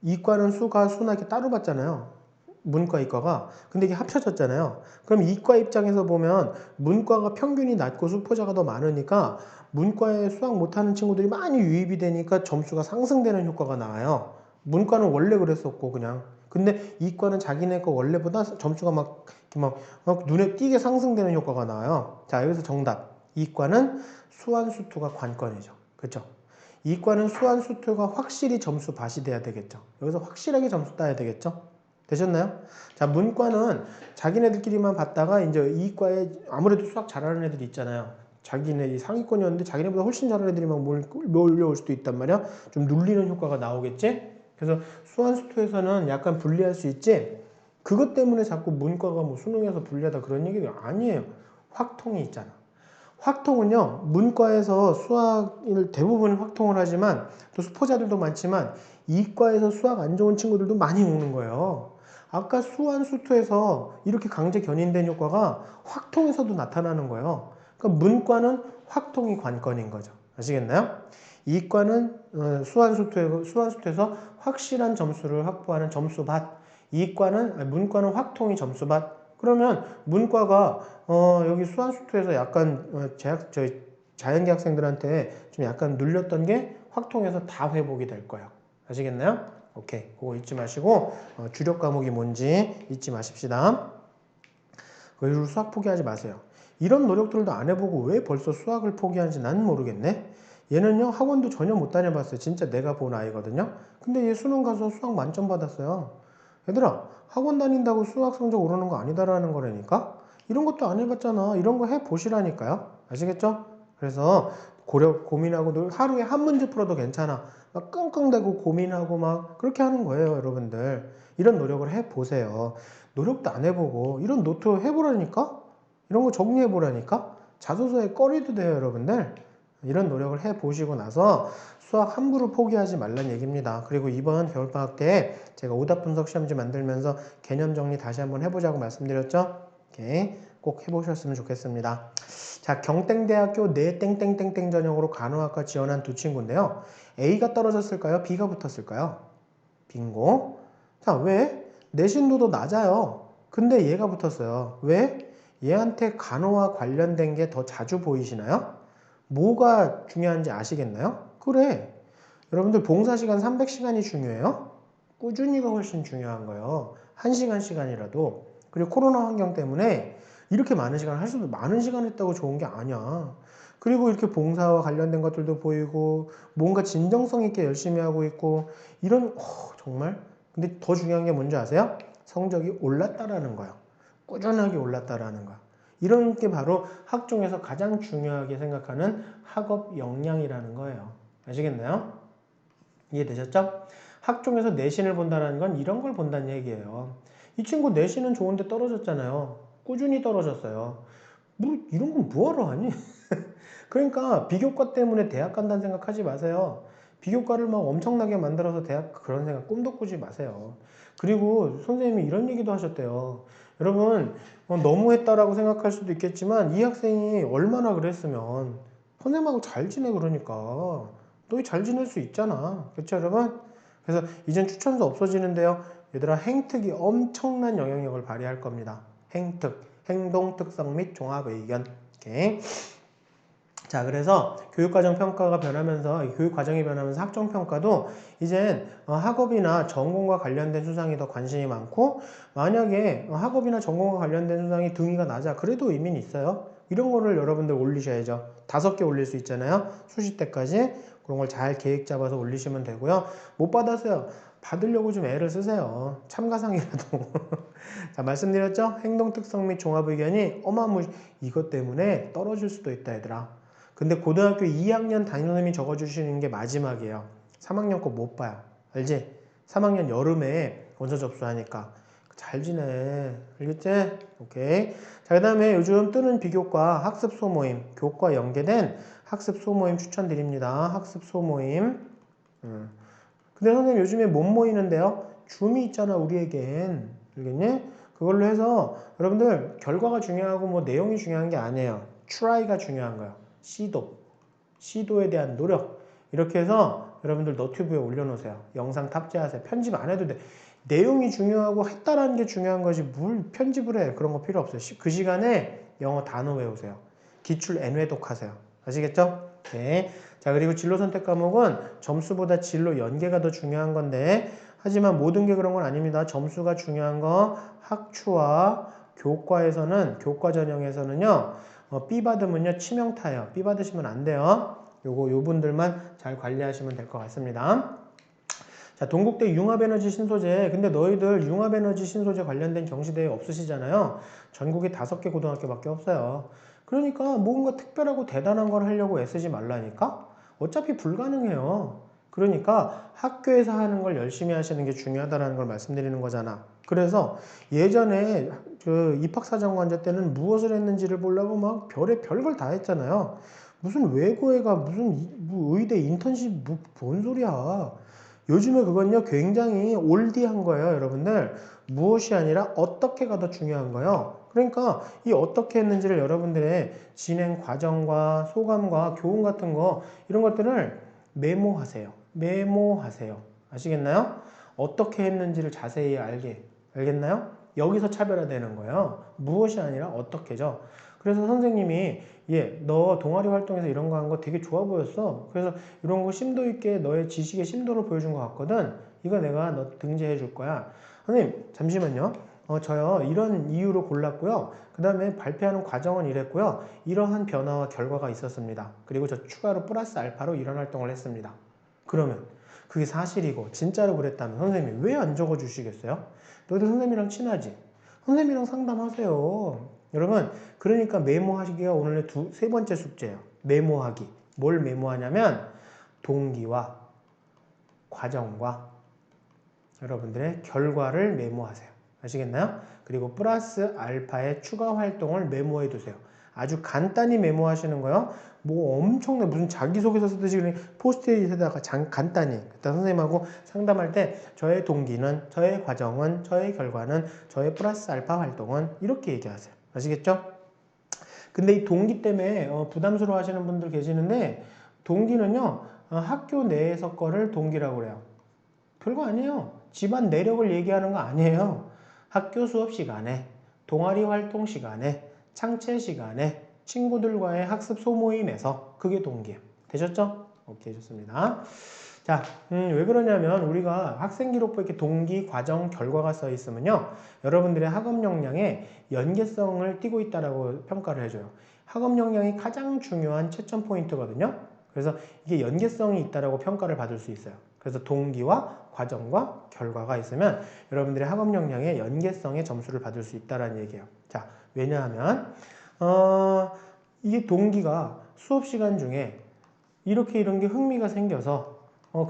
이과는 수가 수나 이렇게 따로 받잖아요. 문과, 이과가. 근데 이게 합쳐졌잖아요. 그럼 이과 입장에서 보면 문과가 평균이 낮고 수포자가 더 많으니까 문과에 수학 못하는 친구들이 많이 유입이 되니까 점수가 상승되는 효과가 나와요. 문과는 원래 그랬었고 그냥. 근데 이과는 자기네 거 원래보다 점수가 막 눈에 띄게 상승되는 효과가 나와요. 자, 여기서 정답. 이과는 수완수투가 관건이죠. 그렇죠? 이과는 수완수투가 확실히 점수 밭이 돼야 되겠죠. 여기서 확실하게 점수 따야 되겠죠. 되셨나요? 자, 문과는 자기네들끼리만 봤다가 이제 이과에 아무래도 수학 잘하는 애들이 있잖아요. 자기네 상위권이었는데 자기네보다 훨씬 잘하는 애들이 막 몰려올 수도 있단 말이야. 좀 눌리는 효과가 나오겠지? 그래서 수완수투에서는 약간 불리할 수 있지? 그것 때문에 자꾸 문과가 뭐 수능에서 불리하다 그런 얘기가 아니에요. 확통이 있잖아. 확통은요, 문과에서 수학을 대부분 확통을 하지만 또 수포자들도 많지만 이과에서 수학 안 좋은 친구들도 많이 오는 거예요. 아까 수완수투에서 이렇게 강제 견인된 효과가 확통에서도 나타나는 거예요. 그러니까 문과는 확통이 관건인 거죠. 아시겠나요? 이과는 수완수투에서 확실한 점수를 확보하는 점수밭, 문과는 확통이 점수밭. 그러면 문과가 여기 수완수투에서 약간 자연계 학생들한테 좀 약간 눌렸던 게 확통해서 다 회복이 될 거예요. 아시겠나요? 오케이. 그거 잊지 마시고 주력 과목이 뭔지 잊지 마십시다. 그리고 수학 포기하지 마세요. 이런 노력들도 안 해보고 왜 벌써 수학을 포기하는지 난 모르겠네. 얘는요 학원도 전혀 못 다녀봤어요. 진짜 내가 본 아이거든요. 근데 얘 수능 가서 수학 만점 받았어요. 얘들아 학원 다닌다고 수학 성적 오르는 거 아니다라는 거라니까. 이런 것도 안 해봤잖아. 이런 거 해보시라니까요. 아시겠죠? 그래서 고민하고 하루에 한 문제 풀어도 괜찮아. 막 끙끙대고 고민하고 막 그렇게 하는 거예요, 여러분들. 이런 노력을 해보세요. 노력도 안 해보고 이런 노트 해보라니까? 이런 거 정리해보라니까? 자소서에 꺼리도 돼요, 여러분들. 이런 노력을 해보시고 나서 수학 함부로 포기하지 말란 얘기입니다. 그리고 이번 겨울방학 때 제가 오답 분석 시험지 만들면서 개념 정리 다시 한번 해보자고 말씀드렸죠? 오케이. 꼭 해보셨으면 좋겠습니다. 자, 경땡대학교 내 땡땡땡땡 전형으로 간호학과 지원한 두 친구인데요. A가 떨어졌을까요? B가 붙었을까요? 빙고. 자, 왜? 내신도도 낮아요. 근데 얘가 붙었어요. 왜? 얘한테 간호와 관련된 게 더 자주 보이시나요? 뭐가 중요한지 아시겠나요? 그래. 여러분들 봉사시간 300시간이 중요해요? 꾸준히가 훨씬 중요한 거예요. 1시간 시간이라도. 그리고 코로나 환경 때문에 이렇게 많은 시간 할 수도 많은 시간 했다고 좋은 게 아니야. 그리고 이렇게 봉사와 관련된 것들도 보이고 뭔가 진정성 있게 열심히 하고 있고 이런 정말 근데 더 중요한 게 뭔지 아세요? 성적이 올랐다라는 거예요. 꾸준하게 올랐다라는 거야. 이런 게 바로 학종에서 가장 중요하게 생각하는 학업 역량이라는 거예요. 아시겠나요? 이해되셨죠? 학종에서 내신을 본다는 건 이런 걸 본다는 얘기예요. 이 친구 내신은 좋은데 떨어졌잖아요. 꾸준히 떨어졌어요. 뭐 이런 건 뭐하러 하니? 그러니까 비교과 때문에 대학 간다는 생각하지 마세요. 비교과를 막 엄청나게 만들어서 대학 그런 생각 꿈도 꾸지 마세요. 그리고 선생님이 이런 얘기도 하셨대요. 여러분 너무했다라고 생각할 수도 있겠지만 이 학생이 얼마나 그랬으면 선생님하고 잘 지내 그러니까 너 잘 지낼 수 있잖아. 그렇죠 여러분? 그래서 이젠 추천서 없어지는데요. 얘들아 행특이 엄청난 영향력을 발휘할 겁니다. 행특, 행동 특성 및 종합 의견. 오케이. 자, 그래서 교육과정 평가가 변하면서, 교육과정이 변하면서 학종평가도 이젠 학업이나 전공과 관련된 수상이 더 관심이 많고, 만약에 학업이나 전공과 관련된 수상이 등위가 낮아. 그래도 의미는 있어요. 이런 거를 여러분들 올리셔야죠. 5개 올릴 수 있잖아요. 수시 때까지. 그런 걸 잘 계획 잡아서 올리시면 되고요. 못 받았어요. 받으려고 좀 애를 쓰세요. 참가상이라도. 자, 말씀드렸죠? 행동 특성 및 종합 의견이 이것 때문에 떨어질 수도 있다, 얘들아. 근데 고등학교 2학년 담임선생님이 적어주시는 게 마지막이에요. 3학년 거 못 봐요. 알지? 3학년 여름에 원서 접수하니까. 잘 지내. 알겠지? 오케이. 자, 그 다음에 요즘 뜨는 비교과 학습 소모임, 교과 연계된 학습 소모임 추천드립니다. 학습 소모임. 근데 선생님 요즘에 못 모이는데요? 줌이 있잖아, 우리에겐. 알겠니? 그걸로 해서 여러분들 결과가 중요하고 뭐 내용이 중요한 게 아니에요. try가 중요한 거예요. 시도에 대한 노력. 이렇게 해서 여러분들 너튜브에 올려놓으세요. 영상 탑재하세요. 편집 안 해도 돼. 내용이 중요하고 했다라는 게 중요한 거지 뭘 편집을 해. 그런 거 필요 없어요. 그 시간에 영어 단어 외우세요. 기출 N회독 하세요. 아시겠죠? 네. 자, 그리고 진로 선택 과목은 점수보다 진로 연계가 더 중요한 건데 하지만 모든 게 그런 건 아닙니다. 점수가 중요한 거 학추와 교과에서는 교과 전형에서는요. B 받으면요 치명타예요. B 받으시면 안 돼요. 요 분들만 잘 관리하시면 될 것 같습니다. 자, 동국대 융합에너지 신소재. 근데 너희들 융합에너지 신소재 관련된 경시대회 없으시잖아요. 전국에 5개 고등학교밖에 없어요. 그러니까 뭔가 특별하고 대단한 걸 하려고 애쓰지 말라니까? 어차피 불가능해요. 그러니까 학교에서 하는 걸 열심히 하시는 게 중요하다는 걸 말씀드리는 거잖아. 그래서 예전에 그 입학사정관제 때는 무엇을 했는지를 보려고 막 별걸 다 했잖아요. 무슨 외고회가 무슨 의대 인턴십 뭔 소리야. 요즘에 그건요 굉장히 올드한 거예요, 여러분들. 무엇이 아니라 어떻게가 더 중요한 거예요. 그러니까 이 어떻게 했는지를 여러분들의 진행 과정과 소감과 교훈 같은 거 이런 것들을 메모하세요. 메모하세요. 아시겠나요? 어떻게 했는지를 자세히 알겠나요? 여기서 차별화되는 거예요. 무엇이 아니라 어떻게죠. 그래서 선생님이 너 동아리 활동에서 이런 거 한 거 되게 좋아 보였어. 그래서 이런 거 심도 있게 너의 지식의 심도를 보여준 것 같거든. 이거 내가 너 등재해 줄 거야. 선생님, 잠시만요. 저요, 이런 이유로 골랐고요. 그 다음에 발표하는 과정은 이랬고요. 이러한 변화와 결과가 있었습니다. 그리고 저 추가로 플러스 알파로 이런 활동을 했습니다. 그러면 그게 사실이고 진짜로 그랬다면 선생님이 왜 안 적어 주시겠어요? 너희들 선생님이랑 친하지? 선생님이랑 상담하세요. 여러분, 그러니까 메모하시기가 오늘의 세 번째 숙제예요. 메모하기. 뭘 메모하냐면 동기와 과정과 여러분들의 결과를 메모하세요. 아시겠나요? 그리고 플러스 알파의 추가 활동을 메모해 두세요. 아주 간단히 메모하시는 거요. 뭐 엄청난 무슨 자기소개서 쓰듯이 그냥 포스트잇에다가 간단히 일단 선생님하고 상담할 때 저의 동기는, 저의 과정은, 저의 결과는, 저의 플러스 알파 활동은 이렇게 얘기하세요. 아시겠죠? 근데 이 동기 때문에 부담스러워 하시는 분들 계시는데 동기는요 학교 내에서 거를 동기라고 그래요. 별거 아니에요. 집안 내력을 얘기하는 거 아니에요. 학교 수업 시간에, 동아리 활동 시간에, 창체 시간에, 친구들과의 학습 소모임에서 그게 동기예요. 되셨죠? 오케이, 좋습니다. 자, 왜 그러냐면 우리가 학생기록부에 이렇게 동기, 과정, 결과가 써 있으면요. 여러분들의 학업 역량에 연계성을 띠고 있다라고 평가를 해줘요. 학업 역량이 가장 중요한 채점 포인트거든요. 그래서 이게 연계성이 있다라고 평가를 받을 수 있어요. 그래서 동기와 과정과 결과가 있으면 여러분들의 학업 역량의 연계성에 점수를 받을 수 있다는 얘기예요. 자, 왜냐하면 이게 동기가 수업 시간 중에 이런 게 흥미가 생겨서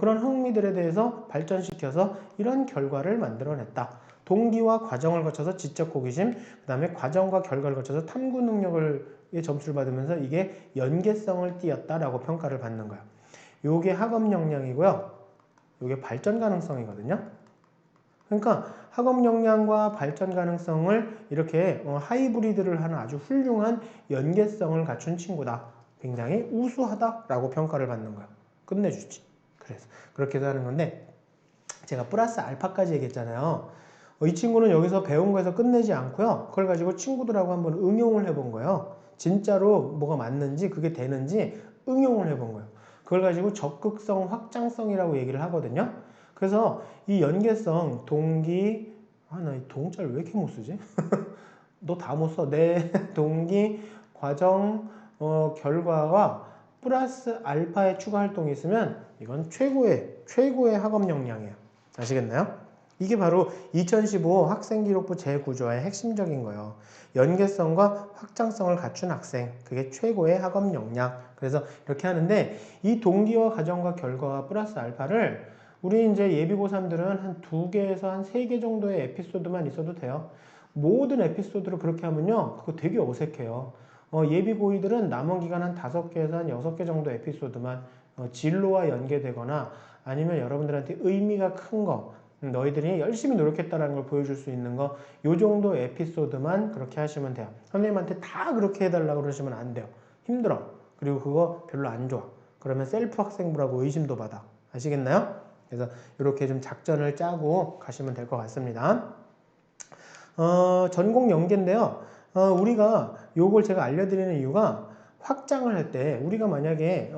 그런 흥미들에 대해서 발전시켜서 이런 결과를 만들어냈다. 동기와 과정을 거쳐서 지적 호기심, 그 다음에 과정과 결과를 거쳐서 탐구 능력을 점수를 받으면서 이게 연계성을 띄었다라고 평가를 받는 거예요. 요게 학업 역량이고요. 요게 발전 가능성이거든요. 그러니까 학업 역량과 발전 가능성을 이렇게 하이브리드를 하는 아주 훌륭한 연계성을 갖춘 친구다. 굉장히 우수하다라고 평가를 받는 거예요. 끝내주지. 그래서 그렇게 해서 하는 건데 제가 플러스 알파까지 얘기했잖아요. 이 친구는 여기서 배운 거에서 끝내지 않고요. 그걸 가지고 친구들하고 한번 응용을 해본 거예요. 진짜로 뭐가 맞는지 그게 되는지 응용을 해본 거예요. 그걸 가지고 적극성, 확장성이라고 얘기를 하거든요. 그래서 이 연계성, 동기, 나 이 동자를 왜 이렇게 못 쓰지? 너 다 못 써. 내 동기, 과정, 결과와 플러스 알파의 추가 활동이 있으면 이건 최고의 학업 역량이에요. 아시겠나요? 이게 바로 2015 학생기록부 재구조화의 핵심적인 거예요. 연계성과 확장성을 갖춘 학생, 그게 최고의 학업 역량. 그래서 이렇게 하는데 이 동기와 과정과 결과와 플러스 알파를 우리 이제 예비 고3들은 한 2개에서 한 3개 정도의 에피소드만 있어도 돼요. 모든 에피소드를 그렇게 하면요, 그거 되게 어색해요. 예비 고이들은 남은 기간 한 5개에서 한 6개 정도 에피소드만 진로와 연계되거나 아니면 여러분들한테 의미가 큰 거, 너희들이 열심히 노력했다는 걸 보여줄 수 있는 거, 요 정도 에피소드만 그렇게 하시면 돼요. 선생님한테 다 그렇게 해달라고 그러시면 안 돼요. 힘들어. 그리고 그거 별로 안 좋아. 그러면 셀프 학생부라고 의심도 받아. 아시겠나요? 그래서 이렇게 좀 작전을 짜고 가시면 될 것 같습니다. 전공 연계인데요. 우리가 요걸 제가 알려드리는 이유가 확장을 할 때 우리가 만약에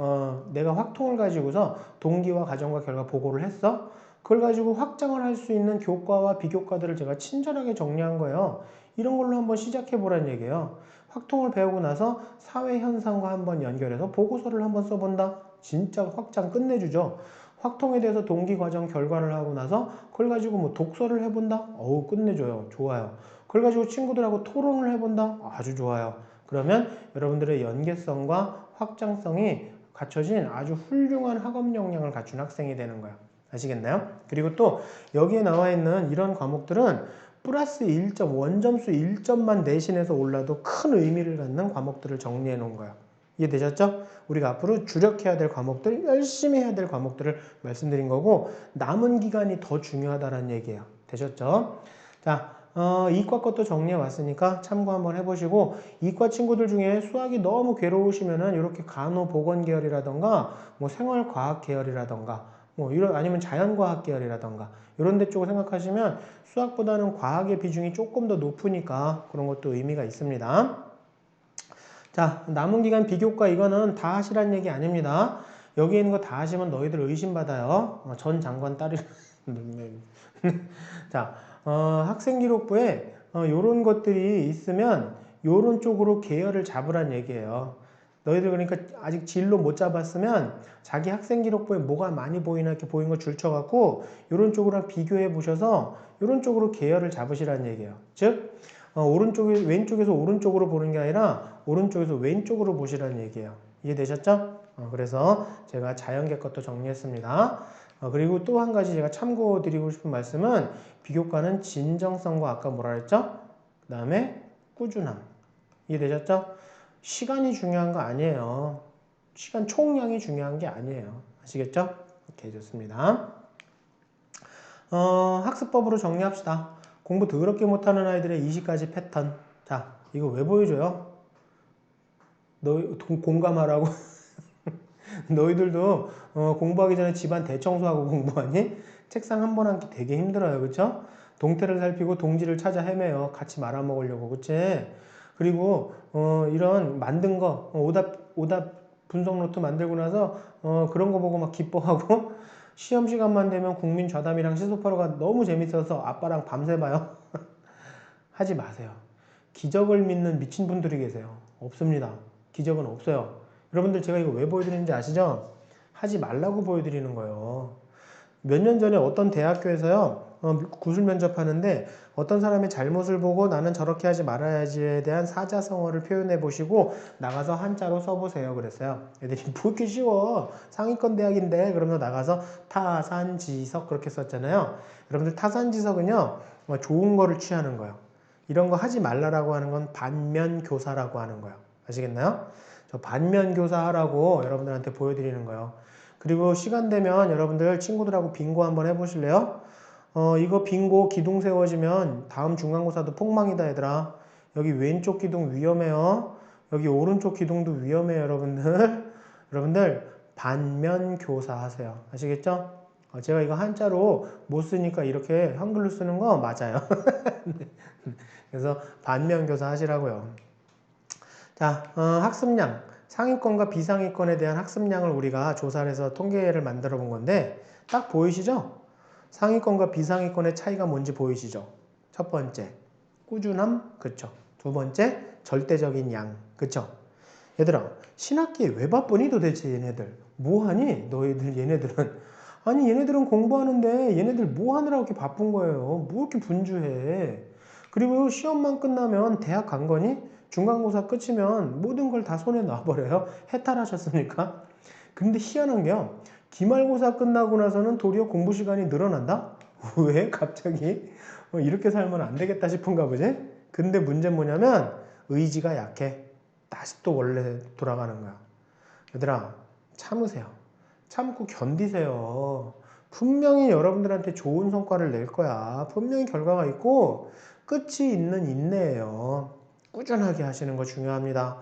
내가 확통을 가지고서 동기와 가정과 결과 보고를 했어. 그걸 가지고 확장을 할 수 있는 교과와 비교과들을 제가 친절하게 정리한 거예요. 이런 걸로 한번 시작해 보라는 얘기예요. 확통을 배우고 나서 사회 현상과 한번 연결해서 보고서를 한번 써본다. 진짜 확장 끝내주죠. 확통에 대해서 동기, 과정, 결과를 하고 나서 그걸 가지고 뭐 독서를 해본다? 어우, 끝내줘요. 좋아요. 그걸 가지고 친구들하고 토론을 해본다? 아주 좋아요. 그러면 여러분들의 연계성과 확장성이 갖춰진 아주 훌륭한 학업 역량을 갖춘 학생이 되는 거예요. 아시겠나요? 그리고 또 여기에 나와 있는 이런 과목들은 플러스 1점, 원점수 1점만 내신에서 올라도 큰 의미를 갖는 과목들을 정리해 놓은 거예요. 이해되셨죠? 우리가 앞으로 주력해야 될 과목들, 열심히 해야 될 과목들을 말씀드린 거고 남은 기간이 더 중요하다는 얘기예요. 되셨죠? 자, 이과 것도 정리해 왔으니까 참고 한번 해보시고 이과 친구들 중에 수학이 너무 괴로우시면은 이렇게 간호보건 계열이라던가 뭐 생활과학 계열이라던가 뭐 이런 아니면 자연과학 계열이라던가 이런 데 쪽을 생각하시면 수학보다는 과학의 비중이 조금 더 높으니까 그런 것도 의미가 있습니다. 자, 남은 기간 비교과 이거는 다 하시라는 얘기 아닙니다. 여기 있는 거 다 하시면 너희들 의심받아요. 전 장관 딸이. 자, 학생기록부에 요런 것들이 있으면 요런 쪽으로 계열을 잡으란 얘기예요. 너희들 그러니까 아직 진로 못 잡았으면 자기 학생기록부에 뭐가 많이 보이나 이렇게 보이는 거 줄쳐갖고 요런 쪽으로 비교해 보셔서 요런 쪽으로 계열을 잡으시라는 얘기예요. 즉, 오른쪽에, 왼쪽에서 오른쪽으로 보는 게 아니라 오른쪽에서 왼쪽으로 보시라는 얘기예요. 이해되셨죠? 그래서 제가 자연계 것도 정리했습니다. 그리고 또 한 가지 제가 참고 드리고 싶은 말씀은 비교과는 진정성과 아까 뭐라 그랬죠? 그 다음에 꾸준함. 이해되셨죠? 시간이 중요한 거 아니에요. 시간 총량이 중요한 게 아니에요. 아시겠죠? 오케이, 좋습니다. 학습법으로 정리합시다. 공부 더럽게 못하는 아이들의 20가지 패턴. 자, 이거 왜 보여줘요? 공감하라고. 너희들도 공부하기 전에 집안 대청소하고 공부하니? 책상 한 번 앉기 되게 힘들어요. 그쵸? 동태를 살피고 동지를 찾아 헤매요. 같이 말아먹으려고. 그치? 그리고 이런 만든 거 오답 분석 노트 만들고 나서 그런 거 보고 막 기뻐하고 시험 시간만 되면 국민 좌담이랑 시소파로가 너무 재밌어서 아빠랑 밤새 봐요. 하지 마세요. 기적을 믿는 미친 분들이 계세요. 없습니다. 기적은 없어요. 여러분들 제가 이거 왜 보여드리는지 아시죠? 하지 말라고 보여드리는 거예요. 몇 년 전에 어떤 대학교에서요, 구술 면접하는데 어떤 사람의 잘못을 보고 나는 저렇게 하지 말아야지에 대한 사자성어를 표현해 보시고 나가서 한자로 써보세요. 그랬어요. 애들이 뭐 이렇게 쉬워. 상위권 대학인데 그러면서 나가서 타산지석 그렇게 썼잖아요. 여러분들 타산지석은요, 좋은 거를 취하는 거예요. 이런 거 하지 말라라고 하는 건 반면교사라고 하는 거예요. 아시겠나요? 저 반면교사 하라고 여러분들한테 보여드리는 거예요. 그리고 시간 되면 여러분들 친구들하고 빙고 한번 해보실래요? 이거 빙고 기둥 세워지면 다음 중간고사도 폭망이다 얘들아. 여기 왼쪽 기둥 위험해요. 여기 오른쪽 기둥도 위험해요 여러분들. 여러분들 반면교사 하세요. 아시겠죠? 제가 이거 한자로 못 쓰니까 이렇게 한글로 쓰는 거 맞아요. 그래서 반면교사 하시라고요. 자, 학습량. 상위권과 비상위권에 대한 학습량을 우리가 조사를 해서 통계를 만들어 본 건데 딱 보이시죠? 상위권과 비상위권의 차이가 뭔지 보이시죠? 첫 번째, 꾸준함, 그쵸? 두 번째, 절대적인 양, 그쵸? 얘들아, 신학기에 왜 바쁘니 도대체 얘네들? 뭐하니? 너희들 얘네들은. 아니 얘네들은 공부하는데 얘네들 뭐 하느라고 이렇게 바쁜 거예요? 뭐 이렇게 분주해? 그리고 시험만 끝나면 대학 간 거니? 중간고사 끝이면 모든 걸 다 손에 놔버려요. 해탈하셨습니까? 근데 희한한 게요. 기말고사 끝나고 나서는 도리어 공부 시간이 늘어난다? 왜 갑자기? 이렇게 살면 안 되겠다 싶은가 보지? 근데 문제는 뭐냐면 의지가 약해. 다시 또 원래 돌아가는 거야. 얘들아, 참으세요. 참고 견디세요. 분명히 여러분들한테 좋은 성과를 낼 거야. 분명히 결과가 있고 끝이 있는 인내예요. 꾸준하게 하시는 거 중요합니다.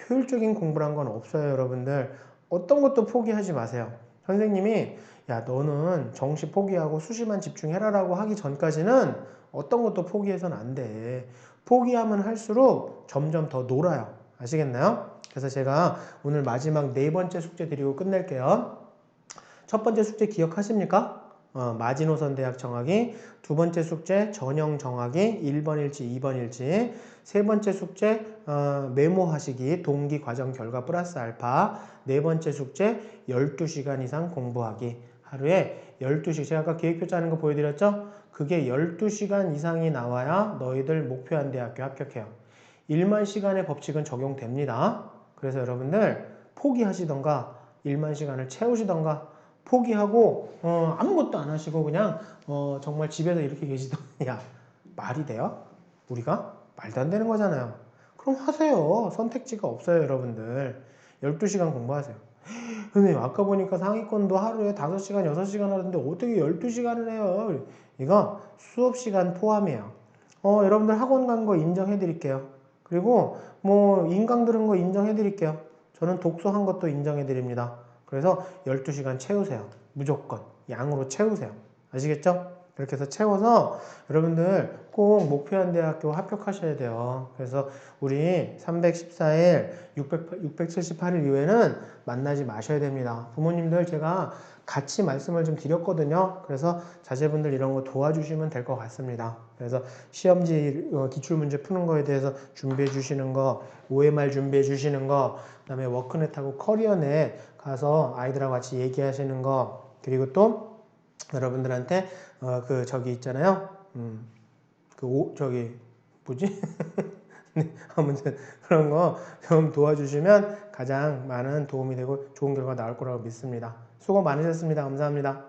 효율적인 공부란 건 없어요, 여러분들. 어떤 것도 포기하지 마세요. 선생님이 야, 너는 정시 포기하고 수시만 집중해라라고 하기 전까지는 어떤 것도 포기해서는 안 돼. 포기하면 할수록 점점 더 놀아요. 아시겠나요? 그래서 제가 오늘 마지막 네 번째 숙제 드리고 끝낼게요. 첫 번째 숙제 기억하십니까? 마지노선 대학 정하기. 두 번째 숙제 전형 정하기. 1번 일지, 2번 일지. 세 번째 숙제 메모하시기. 동기 과정 결과 플러스 알파. 네 번째 숙제 12시간 이상 공부하기. 하루에 12시, 제가 아까 계획표 짜는 거 보여드렸죠? 그게 12시간 이상이 나와야 너희들 목표한 대학교 합격해요. 1만 시간의 법칙은 적용됩니다. 그래서 여러분들 포기하시던가 1만 시간을 채우시던가 포기하고 아무것도 안 하시고 그냥 정말 집에서 이렇게 계시던 야, 말이 돼요? 우리가? 말도 안 되는 거잖아요. 그럼 하세요. 선택지가 없어요, 여러분들. 12시간 공부하세요. 선생님, 아까 보니까 상위권도 하루에 5시간, 6시간 하는데 어떻게 12시간을 해요? 이거 수업 시간 포함이에요. 여러분들 학원 간 거 인정해 드릴게요. 그리고 뭐 인강 들은 거 인정해 드릴게요. 저는 독서한 것도 인정해 드립니다. 그래서 12시간 채우세요. 무조건 양으로 채우세요. 아시겠죠? 그렇게 해서 채워서 여러분들 꼭 목표한 대학교 합격하셔야 돼요. 그래서 우리 314일, 678일 이후에는 만나지 마셔야 됩니다. 부모님들 제가 같이 말씀을 좀 드렸거든요. 그래서 자제분들 이런 거 도와주시면 될 것 같습니다. 그래서 시험지 기출문제 푸는 거에 대해서 준비해 주시는 거, OMR 준비해 주시는 거, 그다음에 워크넷하고 커리어넷 가서 아이들하고 같이 얘기하시는 거, 그리고 또 여러분들한테 그 저기 있잖아요. 저기 뭐지? 네, 아무튼 그런 거 좀 도와주시면 가장 많은 도움이 되고 좋은 결과 나올 거라고 믿습니다. 수고 많으셨습니다. 감사합니다.